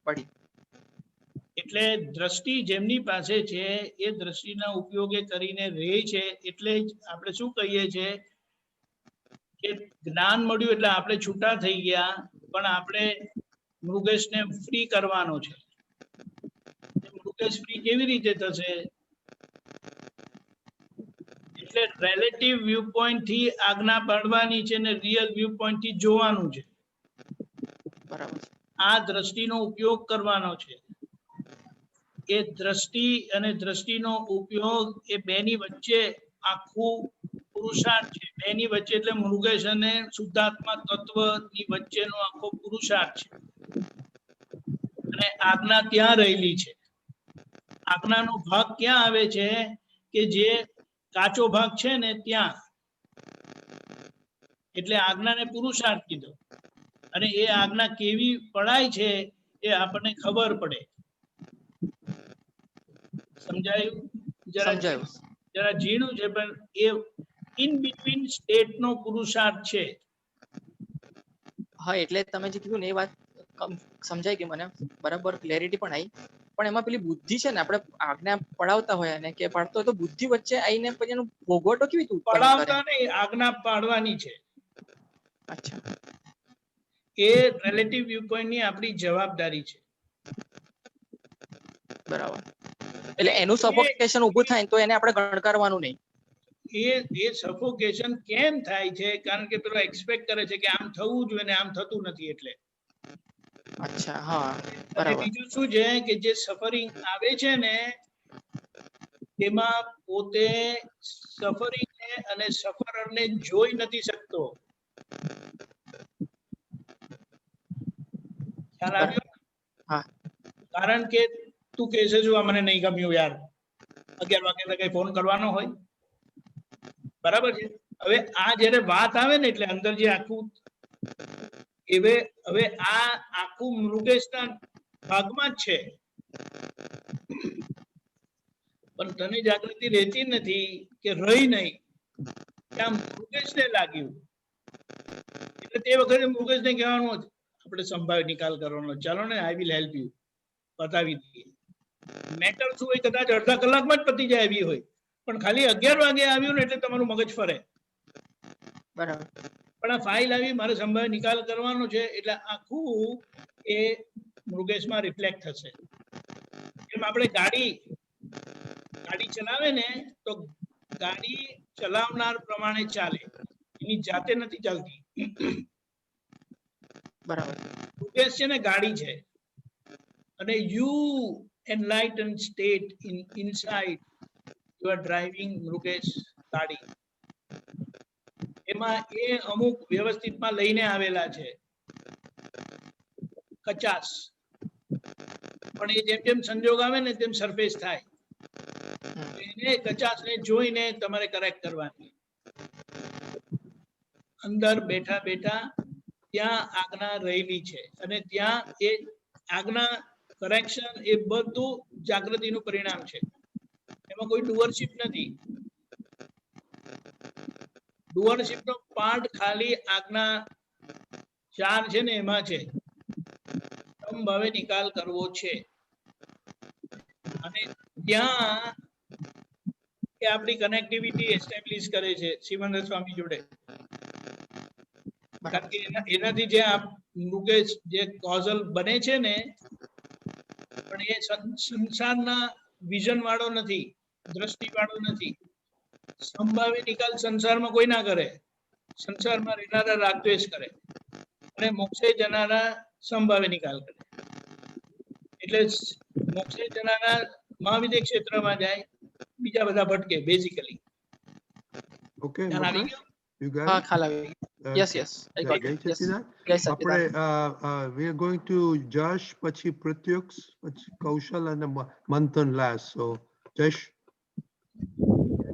પડી. એટલે દ્રષ્ટિ જેમની પાસે છે એ દ્રષ્ટિના ઉપયોગે કરીને રહે છે, એટલે જ આપણે શું કહીએ છીએ કે જ્ઞાન મળ્યું એટલે આપણે છૂટા થઈ ગયા, પણ આપણે મૃગેશને ફ્રી કરવાનો છે. મૃગેશ ફ્રી કેવી રીતે થશે? એટલે રિલેટિવ વ્યૂ પોઈન્ટ થી આજ્ઞા પાડવાની છે ને રિયલ વ્યૂ પોઈન્ટ થી જોવાનું છે. બરાબર. આ દ્રષ્ટિનો ઉપયોગ કરવાનો છે. એ દ્રષ્ટિ અને દ્રષ્ટિનો ઉપયોગ એ બેની વચ્ચે આખું પુરુષાર્થ છે. બેની વચ્ચે એટલે મૃગેશ અને શુદ્ધાત્મા તત્વની વચ્ચેનો આખો પુરુષાર્થ છે. અને આજ્ઞા ત્યાં રહેલી છે. આજ્ઞાનો ભાગ ક્યાં આવે છે કે જે કાચો ભાગ છે ને ત્યાં. એટલે આજ્ઞાને પુરુષાર્થ કીધો. અને એ આજ્ઞા કેવી પડાય છે એ આપણને ખબર પડે. સમજાયું? જરા ઝીણું છે, પણ એ ઇન બિટવીન સ્ટેટ નો પુરુષાર્થ છે. હા, એટલે તમે જે કીધું ને એ વાત સમજાય ગઈ મને, બરાબર, ક્લેરિટી પણ આવી. પણ એમાં પેલી બુદ્ધિ છે ને, આપણે આજ્ઞા પડાવતા હોય અને કે પાડતો હોય તો બુદ્ધિ વચ્ચે આવીને પછી એનું ભોગવટો કેવી રીતે ઉત્પન્ન કરે? પડાવતા નહીં, આજ્ઞા પાડવાની છે. અચ્છા. એ રિલેટિવ વ્યૂ પોઈન્ટ ની આપણી જવાબદારી છે. બરાબર. એટલે એનું સફોકેશન ઊભું થાય તો એને આપણે ગણકારવાનું નહીં. એ સફોકેશન કેમ થાય છે? કારણ કે પેલો એક્સપેક્ટ કરે છે કે આમ થવું જોઈએ ને આમ થતું નથી એટલે. અચ્છા, હા, અને બરાબર. બીજું શું છે કે જે સફરિંગ આવે છે ને તેમાં પોતે સફરિંગ ને અને સફરર ને જોઈ નથી શકતો. ખ્યાલ આવ્યો? હા. કારણ કે તું કહેશે જો મને નહીં ગમ્યું યાર, 11 વાગે કઈ ફોન કરવાનો હોય, બરાબર છે. હવે આ જયારે વાત આવે ને એટલે અંદર જે આખું હવે આ આખું મૃગેશના ભાગમાં જ છે, પણ તને જાગૃતિ રહેતી નથી કે રહી નહીં, ત્યાં મૃગેશને લાગ્યું. એટલે તે વખતે મૃગેશને કહેવાનું આપણે સંભાવ્ય નિકાલ કરવાનો, ચાલો ને આઈ વિલ હેલ્પ યુ, બતાવી દઈએ. મેટર શું હોય, કદાચ અડધા કલાકમાં જ પતી જાય એવી હોય, પણ ખાલી 11 વાગે આવ્યું ને એટલે તમારું મગજ ફરે. બરાબર. પણ આ ફાઇલ આવી, મારે સંભાવ્ય નિકાલ કરવાનો છે, એટલે આખું એ મૃગેશમાં રિફ્લેક્ટ થશે. એમ આપણે ગાડી ચલાવે ને તો ગાડી ચલાવનાર પ્રમાણે ચાલે, એની જાતે નથી ચાલતી. બરાબર. મૃગેશ છે ને ગાડી છે, અને you enlightened state inside you are driving Mrugesh ગાડી. એમાં એ અમુક વ્યવસ્થિતમાં લઈને આવેલા છે 50. પણ એ જેમ જેમ સંજોગ આવે ને તેમ સરફેસ થાય. એને કચાશને જોઈને તમારે કરેક્ટ કરવાની. અંદર બેઠા બેઠા ત્યાં આજ્ઞા રહેલી છે અને ત્યાં એ આજ્ઞા કરેક્શન એ બધું જાગૃતિનું પરિણામ છે. એમાં કોઈ ડુઅરશિપ નથી. ડુઅરશિપ નો પાર્ટ ખાલી આજ્ઞા 4 છે ને એમાં છે. સંભાવે નિકાલ કરવો છે અને ત્યાં એ આપણી કનેક્ટિવિટી એસ્ટેબ્લિશ કરે છે શિવાનંદ સ્વામી જોડે. કારણ કે એનાથી જે મુકેશ જે કોઝલ બને છે ને, પણ એ સંસારના વિઝન વાળો નથી, દ્રષ્ટિ વાળો નથી. સંભાવે નિકાલ સંસારમાં કોઈ ના કરે. સંસારમાં રહેનારા રાગદ્વેષ કરે અને મોક્ષે જનારા સંભાવે નિકાલ કરે. એટલે મોક્ષે જનારા મહાવિદ્ય ક્ષેત્રમાં જાય, બીજા બધા ભટકે બેઝિકલી. Okay, ખ્યાલ આવી Mukesh, ગયો? you got હા it? ખ્યાલ આવી ગયો. Yes, yes, I got જય it. Yes. સચ્ચિદાનંદ. જય સચ્ચિદાનંદ. આપણે we are going to Josh, પછી પ્રત્યુક્ષ, પછી કૌશલ અને મંથન last. So Josh.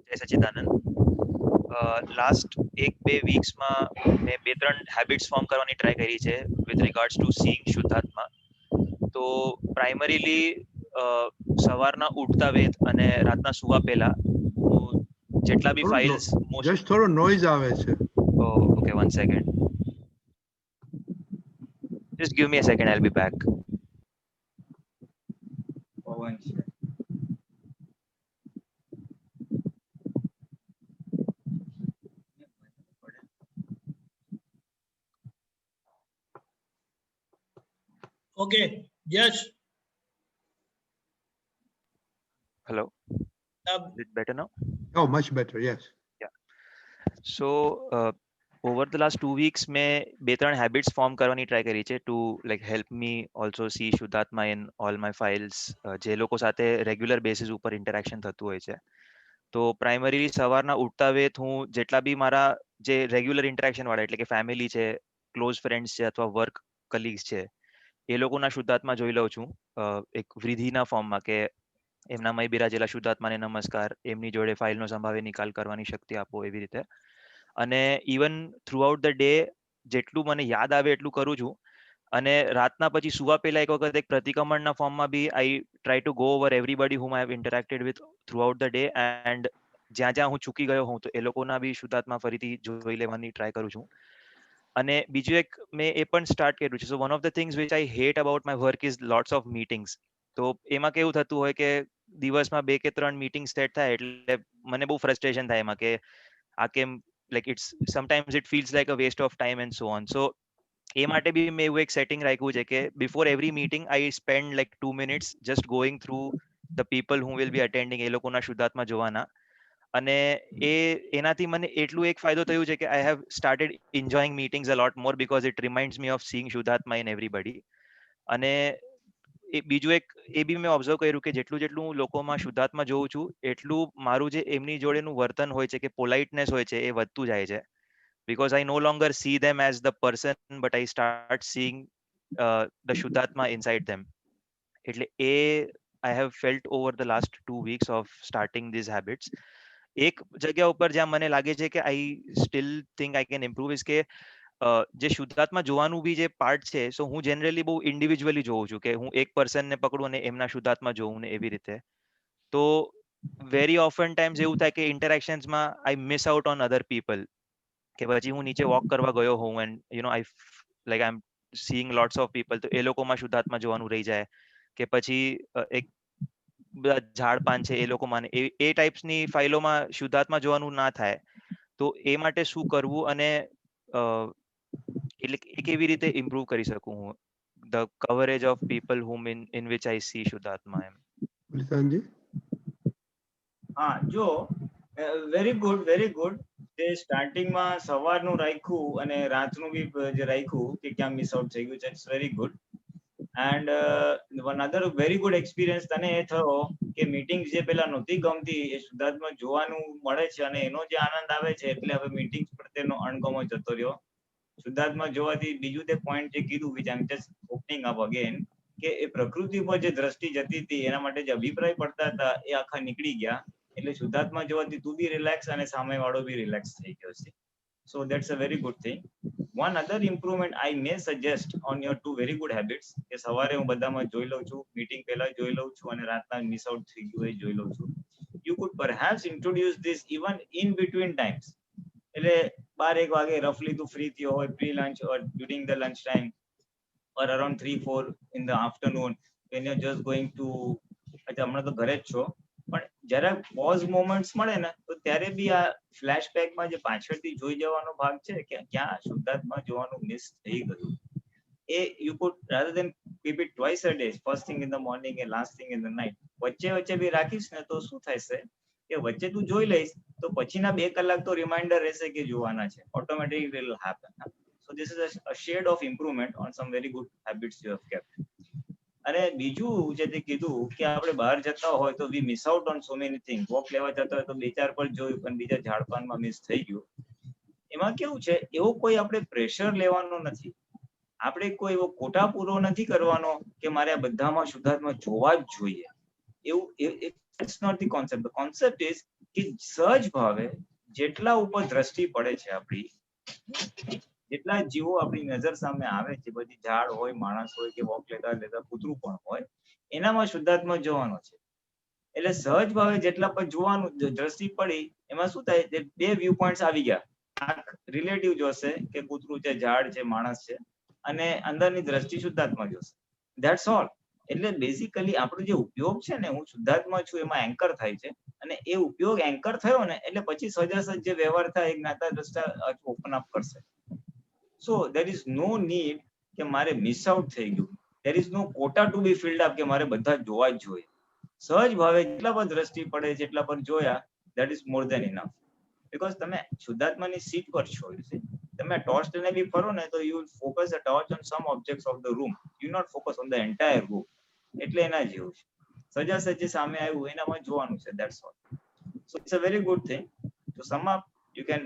જય સચ્ચિદાનંદ. લાસ્ટ 1-2 વીક્સમાં મેં 2-3 હેબિટ્સ ફોર્મ કરવાની ટ્રાય કરી છે વિથ રિગાર્ડ્સ ટુ સીઈંગ શુદ્ધાત્મા. તો પ્રાઇમરીલી સવારના ઉઠતા વેત અને રાતના સુવા પહેલા હું જેટલા બી ફાઇલ્સ જસ્ટ થોડો નોઈઝ આવે છે. Okay, 1 second. Just give me a second, I'll be back. પવન છે. Okay, yes. Hello. Is it better now? Oh, much better, yes. So over the last 2 weeks મેં 2-3 habits form કરવાની try કરી છે to like help me also see શુદ્ધાત્મા in all my files, જે લોકો સાથે રેગ્યુલર બેસિસ ઉપર interaction થતું હોય છે. તો પ્રાઇમરીલી સવારના ઉઠતા વેત હું જેટલા બી મારા જે રેગ્યુલર ઇન્ટરેક્શન વાળા એટલે કે ફેમિલી છે, ક્લોઝ ફ્રેન્ડ્સ છે અથવા વર્ક કલીગ્સ છે, એ લોકોના શુદ્ધાત્મા જોઈ લઉં છું એક વિધિના ફોર્મમાં કે એમનામાં બિરાજેલા શુદ્ધાત્માને નમસ્કાર, એમની જોડે ફાઇલનો સંભાવે નિકાલ કરવાની શક્તિ આપો, એવી રીતે. અને ઇવન થ્રુઆઉટ ધ ડે જેટલું મને યાદ આવે એટલું કરું છું. અને રાતના પછી સુવા પહેલા એક વખત એક પ્રતિક્રમણના ફોર્મમાં be I try to go over everybody whom I have interacted with throughout the day, and જ્યાં જ્યાં હું ચૂકી ગયો હોઉં તો એ લોકોના બી શુદ્ધાત્મા ફરીથી જોઈ લેવાની ટ્રાય કરું છું. અને બીજું એક મેં એ પણ સ્ટાર્ટ કર્યું છે. So one of the things which I hate about my work is lots of meetings. તો એમાં કેવું થતું હોય કે દિવસમાં 2 કે 3 મીટિંગ સેટ થાય એટલે મને બહુ ફ્રસ્ટ્રેશન થાય એમાં કે આ કેમ, like it's sometimes it feels like a waste of time and so on. So એ માટે બી મેં એવું એક સેટિંગ રાખ્યું છે કે before every meeting I spend like 2 minutes just going through the people who will be attending, એ લોકોના શુદ્ધાત્મા જોવાના. અને એનાથી મને એટલું એક ફાયદો થયું છે કે I have started enjoying meetings a lot more because it reminds me of seeing શુદ્ધાત્મા in everybody. અને બીજું એક એ બી મેં ઓબ્ઝર્વ કર્યું કે જેટલું જેટલું હું લોકોમાં શુદ્ધાત્મા જોઉં છું એટલું મારું જે એમની જોડેનું વર્તન હોય છે કે પોલાઇટનેસ હોય છે એ વધતું જાય છે. Because I no longer see them as the person, but I start seeing the શુદ્ધાત્મા inside them. એટલે I have felt over the last 2 weeks of starting these habits. એક જગ્યા ઉપર જ્યાં મને લાગે છે કે I still think I can improve is કે જે શુદ્ધાત્મા જોવાનું બી જે પાર્ટ છે, સો હું જનરલી બહુ ઇન્ડિવિજ્યુઅલી જોઉં છું કે હું એક પર્સનને પકડું અને એમના શુદ્ધાત્મા જોઉં ને એવી રીતે. તો વેરી ઓફન ટાઈમ્સ એવું થાય કે ઇન્ટરેક્શન્સમાં I miss out on other people. કે પછી હું નીચે વોક કરવા ગયો હોઉં and I am seeing lots of people, તો એ લોકોમાં શુદ્ધાત્મા જોવાનું રહી જાય. કે પછી એક બધા ઝાડ પાન છે એ લોકોમાં એ ટાઈપ્સની ફાઇલોમાં શુદ્ધાત્મા જોવાનું ના થાય. તો એ માટે શું કરવું અને એટલે એ કેવી રીતે ઇમ્પ્રુવ કરી શકું હું the coverage of people whom in which I C શુદ્ધાત્મા એમ. હા, જો વેરી ગુડ, વેરી ગુડ. તે સ્ટાર્ટિંગમાં સવારનું રાખ્યું અને રાતનું બી જે રાખ્યું કે ક્યાં મિસ આઉટ થઈ ગયું છે, it's very good. And one other very good experience તને એ થયો કે મીટિંગ જે પેલા નહોતી ગમતી એ શુદ્ધાત્મા જોવાનું મળે છે અને એનો જે આનંદ આવે છે એટલે હવે મીટિંગ પ્રત્યેનો અણગમો જતો રહ્યો. શુદ્ધાત્મા જોવાથી બીજું તે પોઈન્ટ જે કીધું which I M just opening up again, કે કે એ પ્રકૃતિ પર જે દ્રષ્ટિ જતી હતી એના માટે જે અભિપ્રાય પડતા હતા એ આખા નીકળી ગયા. એટલે શુદ્ધાત્મા જોવાથી તું બી રિલેક્સ અને સામે વાળો બી રિલેક્સ થઈ ગયો છે. So that's a very good thing. One other improvement I may suggest on your two very good habits કે સવારે હું બધામાં જોઈ લઉં છું, મીટિંગ પહેલા જોઈ લઉં છું અને રાતના મિસ આઉટ થઈ ગયું એ જોઈ લઉં છું. You could perhaps introduce this even in between times. એટલે 12-1 વાગે રફલી તું ફ્રી થયો હોય pre lunch or during the lunch time or around 3-4 in the afternoon when you're just going to હમણાં તો ઘરે જ છો પણ જરા પોઝ મોમેન્ટ્સ મળે ને તો ત્યારે બી આ ફ્લેશબેકમાં જે પાછળથી જોઈ જવાનો ભાગ છે કે ક્યાં શુદ્ધાત્મા જોવાનું મિસ થઈ ગયું એ you could rather than keep it twice a day, first thing in the morning and last thing in the night, વચ્ચે બી રાખીશ ને તો શું થશે કે વચ્ચે તું જોઈ લઈશ તો પછીના 2 કલાક તો રિમાઇન્ડર રહેશે કે જોવાના છે. Automatically it will happen. So this is a shade of improvement on some very good habits you have kept. અને બીજું જે તે કીધું કે આપણે બહાર જતા હોય તો we miss out on so many things. Walk લેવા જતા હોય તો 2-4 પર જોયું પણ બીજા ઝાડપાનમાં મિસ થઈ ગયું. એમાં કેવું છે એવો કોઈ આપણે પ્રેશર લેવાનો નથી. આપણે કોઈ એવો કોટા પૂરો નથી કરવાનો કે મારે આ બધામાં શુદ્ધાત્મા જોવા જ જોઈએ એવું. It's not the concept. The concept is કે સહજ ભાવે જેટલા ઉપર દ્રષ્ટિ પડે છે આપણી, જેટલા જીવો આપણી નજર સામે આવે છે, બધી ઝાડ હોય, માણસ હોય કે વોક લેતા લેતા કૂતરું પણ હોય, એનામાં શુદ્ધાત્મા જોવાનો છે. એટલે સહજ ભાવે જેટલા પર જોવાનું દ્રષ્ટિ પડી એમાં શું થાય 2 વ્યૂ પોઈન્ટ્સ આવી ગયા. આંખ રિલેટિવ જોશે કે કૂતરું છે, ઝાડ છે, માણસ છે અને અંદરની દ્રષ્ટિ શુદ્ધાત્મા જોશે. That's all. એટલે બેઝિકલી આપણો જે ઉપયોગ છે ને હું શુદ્ધાત્મા છું એમાં એન્કર થાય છે અને એ ઉપયોગ એન્કર થયો ને એટલે પછી સજાસજ જે વ્યવહાર થાય એ જ્ઞાતા દ્રષ્ટા ઓપન અપ કરશે. So there is no need કે મારે મિસ આઉટ થઈ ગયું. There is no quota to be filled up કે મારે બધા જોવા જ જોઈએ. સહજ ભાવે જેટલા પર દ્રષ્ટિ પડે જેટલા પર જોયા that is more than enough. Because તમે શુદ્ધાત્માની સીટ પર છો. તમે ટોર્ચ લઈને બી ફરો ને તો you will focus the torch on some objects of the room. You not focus on the entire room. એટલે એના જેવું છે. સજાસજ જે સામે આવ્યું એનામાં જોવાનું છે. That's all. So it's a very good thing. To sum up, you can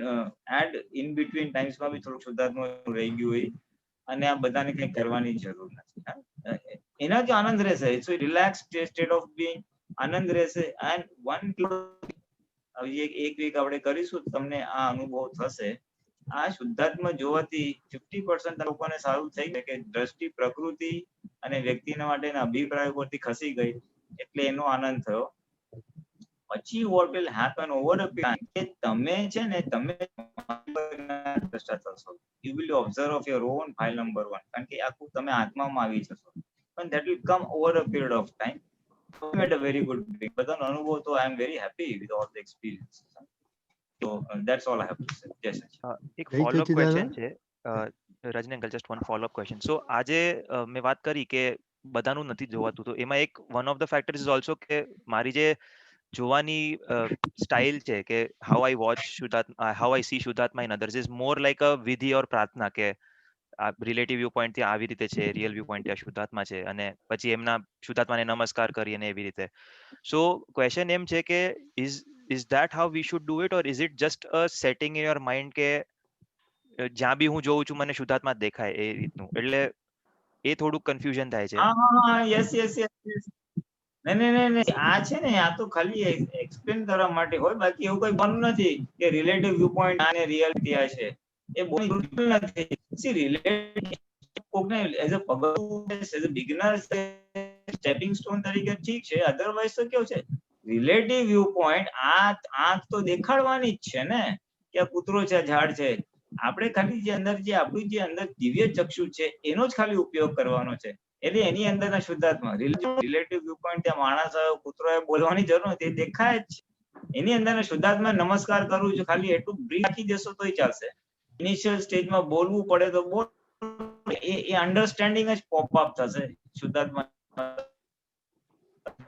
add in between times માં બી થોડું શુદ્ધાત્મા રહી ગયું હોય અને આ બધાને કંઈ કરવાની જરૂર નથી. એના જો આનંદ રહેશે. So relaxed state of being આનંદ રહેશે and one એક વીક આપણે કરીશું તમને આ અનુભવ થશે. આ શુદ્ધાત્મા જોવાથી 50% લોકોને સારું થઈ જાય કે દ્રષ્ટિ પ્રકૃતિ અને વ્યક્તિના માટેના અભિપ્રાયો પરથી ખસી ગઈ એટલે એનો આનંદ થયો. પછી what will happen over a period કે તમે છે ને તમે દ્રષ્ટા થશો. You will observe of your own file number 1 કારણ કે આખું તમે આત્મામાં આવી જશો. પણ that will come over a period of time. You had a very good week. બધાનો અનુભવ તો I am very happy with all the experiences. So that's all I have to say. Yes. એક ફોલો અપ ક્વેશ્ચન છે Rajni uncle, just one follow up question. So આજે મેં વાત કરી કે બધાનું નથી જોવાતું તો એમાં એક one of the factors is also કે મારી જે જોવાની સ્ટાઇલ છે કે હાઉ આઈ વોચ શુદ્ધાત્મા, હાઉ આઈ સી શુદ્ધાત્મા in others is more like અ વિધિ ઓર પ્રાર્થના કે આ રિલેટિવ વ્યૂ પોઈન્ટ થી આવી રીતે છે, રિયલ વ્યૂ પોઈન્ટ થી શુદ્ધાત્મા છે અને પછી એમના શુદ્ધાત્માને નમસ્કાર કરી અને એવી રીતે. સો ક્વેશ્ચન એમ છે કે is that how we should do it or is it just a setting in your mind કે જ્યાં બી હું જોઉં છું મને શુદ્ધાત્મા દેખાય એ રીતનું? એટલે એ થોડું કન્ફ્યુઝન થાય છે. હા યસ નહીં આ છે ને આ તો ખાલી એક્સપ્લેન કરવા માટે હોય, બાકી એવું કોઈ બનવું નથી કે રિલેટિવ વ્યૂ પોઈન્ટ અને રિયાલિટી આ છે એ બિલકુલ નથી. સી રિલેટિવ કોકને એઝ અ પગલું as a beginner stepping stone તરીકે ઠીક છે. અધરવાઇઝ તો કેવું છે રિલેટિવ વ્યૂ પોઈન્ટ આંખ તો દેખાડવાની જ છે ને કે આ કૂતરો છે, ઝાડ છે. આપણે ખાલી જે અંદર જે આપણું જે અંદર દિવ્ય ચક્ષુ છે એનો જ ખાલી ઉપયોગ કરવાનો છે. એટલે એની અંદરના શુદ્ધાત્મા રિલેટિવ વ્યૂ પોઈન્ટ ત્યાં માણસ આવ્યો, કૂતરો આવ્યો બોલવાની જરૂર નથી, દેખાય જ. એની અંદરના શુદ્ધાત્મા નમસ્કાર કરું છું ખાલી એટલું બ્રીફ રાખી દેશો તોય ચાલશે. ઇનિશિયલ સ્ટેજમાં બોલવું પડે તો બોલ, એ અન્ડરસ્ટેન્ડિંગ જ પોપ અપ થશે શુદ્ધાત્મા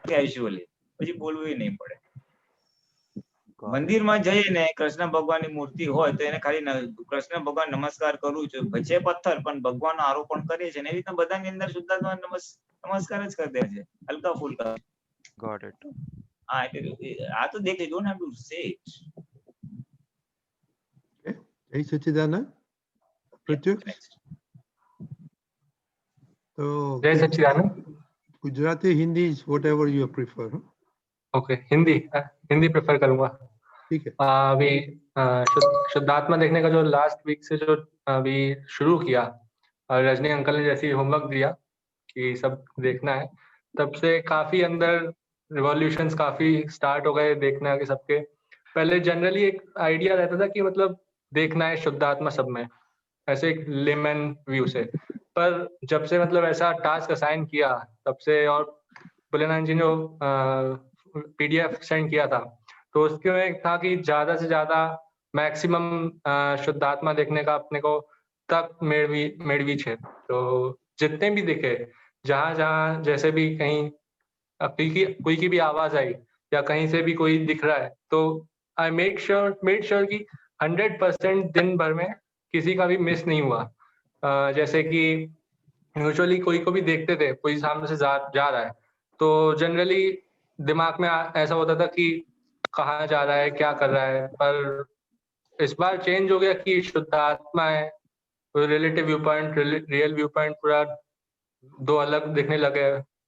કેઝ્યુઅલી, પછી બોલવું નહીં પડે. મંદિરમાં જઈને કૃષ્ણ ભગવાનની મૂર્તિ હોય તો એને ખાલી કૃષ્ણ ભગવાન નમસ્કાર કરું છું, ભજે પથ્થર પણ ભગવાન આરોપણ કરીએ છીએ એવી રીતે બધાની અંદર શુદ્ધાત્મા નમસ્કાર જ કરી દે છે હલકા ફુલકા. Got it. હા એટલે આ તો દેખ don't have to say it. જય સચ્ચિદાનંદ. પૃથ્વી તો જય સચ્ચિદાનંદ. Gujarati, Hindi is whatever you prefer. Huh? Okay, Hindi prefer करूंगा। ठीक है। अभी शुद्धात्मा देखने का जो लास्ट वीक से जो अभी शुरू किया और रजनी अंकल ने जैसी होमवर्क दिया कि सब देखना है, तब से काफी अंदर रिवॉल्यूशंस काफी स्टार्ट हो गए देखना कि सबके। पहले जनरली एक आइडिया रहता था कि मतलब देखना है शुद्धात्मा सब में, ऐसे एक लेमन व्यू से, पर जब से मतलब ऐसा टास्क असाइन किया तब से, और भोलेनाथ जी ने PDF सेंड किया था तो उसके में था कि ज्यादा से ज्यादा मैक्सिमम शुद्धात्मा देखने का अपने को तक मेड़वी छे। तो जितने भी दिखे, जहाँ जहाँ जैसे भी कहीं कोई की भी आवाज आई या कहीं से भी कोई दिख रहा है तो आई मेड श्योर कि 100% दिन भर में किसी का भी मिस नहीं हुआ। जैसे कि यूजुअली कोई को भी देखते थे, कोई सामने से जा रहा है तो जनरली दिमाग में ऐसा होता था कि कहाँ जा रहा है, क्या कर रहा है, पर इस बार चेंज हो गया कि शुद्ध आत्मा है, relative view point, real view point पूरा दो अलग दिखने लगे।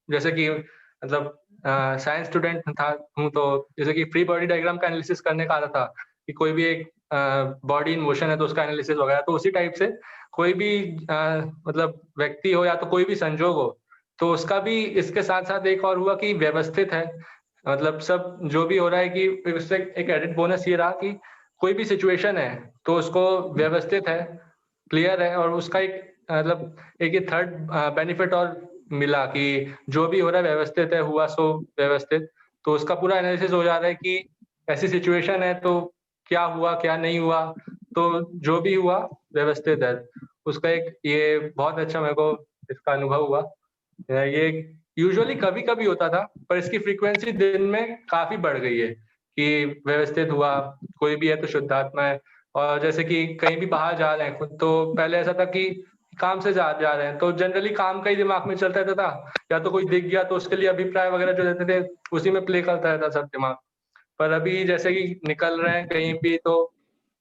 जैसे कि मतलब साइंस स्टूडेंट हूँ तो जैसे कि फ्री बॉडी डायग्राम का एनालिसिस करने का आता था कि कोई भी एक बॉडी इन मोशन है तो उसका एनालिसिस वगैरह, तो उसी टाइप से कोई भी मतलब व्यक्ति हो या तो कोई भी संजोग हो तो उसका भी इसके साथ साथ एक और हुआ कि व्यवस्थित है। मतलब सब जो भी हो रहा है कि उससे एक एडिट बोनस ये रहा कि कोई भी सिचुएशन है तो उसको व्यवस्थित है, क्लियर है, और उसका एक मतलब एक थर्ड बेनिफिट और मिला कि जो भी हो रहा है व्यवस्थित है, हुआ सो व्यवस्थित। तो उसका पूरा एनालिसिस हो जा रहा है कि ऐसी सिचुएशन है तो क्या हुआ क्या नहीं हुआ, तो जो भी हुआ व्यवस्थित है। उसका एक ये बहुत अच्छा मेरे को इसका अनुभव हुआ। ये यूजुअली कभी कभी होता था पर इसकी फ्रीक्वेंसी दिन में काफी बढ़ गई है कि व्यवस्थित हुआ, कोई भी है तो शुद्धात्मा है। और जैसे कि कहीं भी बाहर जा रहे हैं तो पहले ऐसा था कि काम से जा रहे हैं तो जनरली काम का ही दिमाग में चलता रहता था, या तो कोई दिख गया तो उसके लिए अभिप्राय वगैरह जो रहते थे उसी में प्ले करता रहता सब दिमाग। पर अभी जैसे कि निकल रहे हैं कहीं भी तो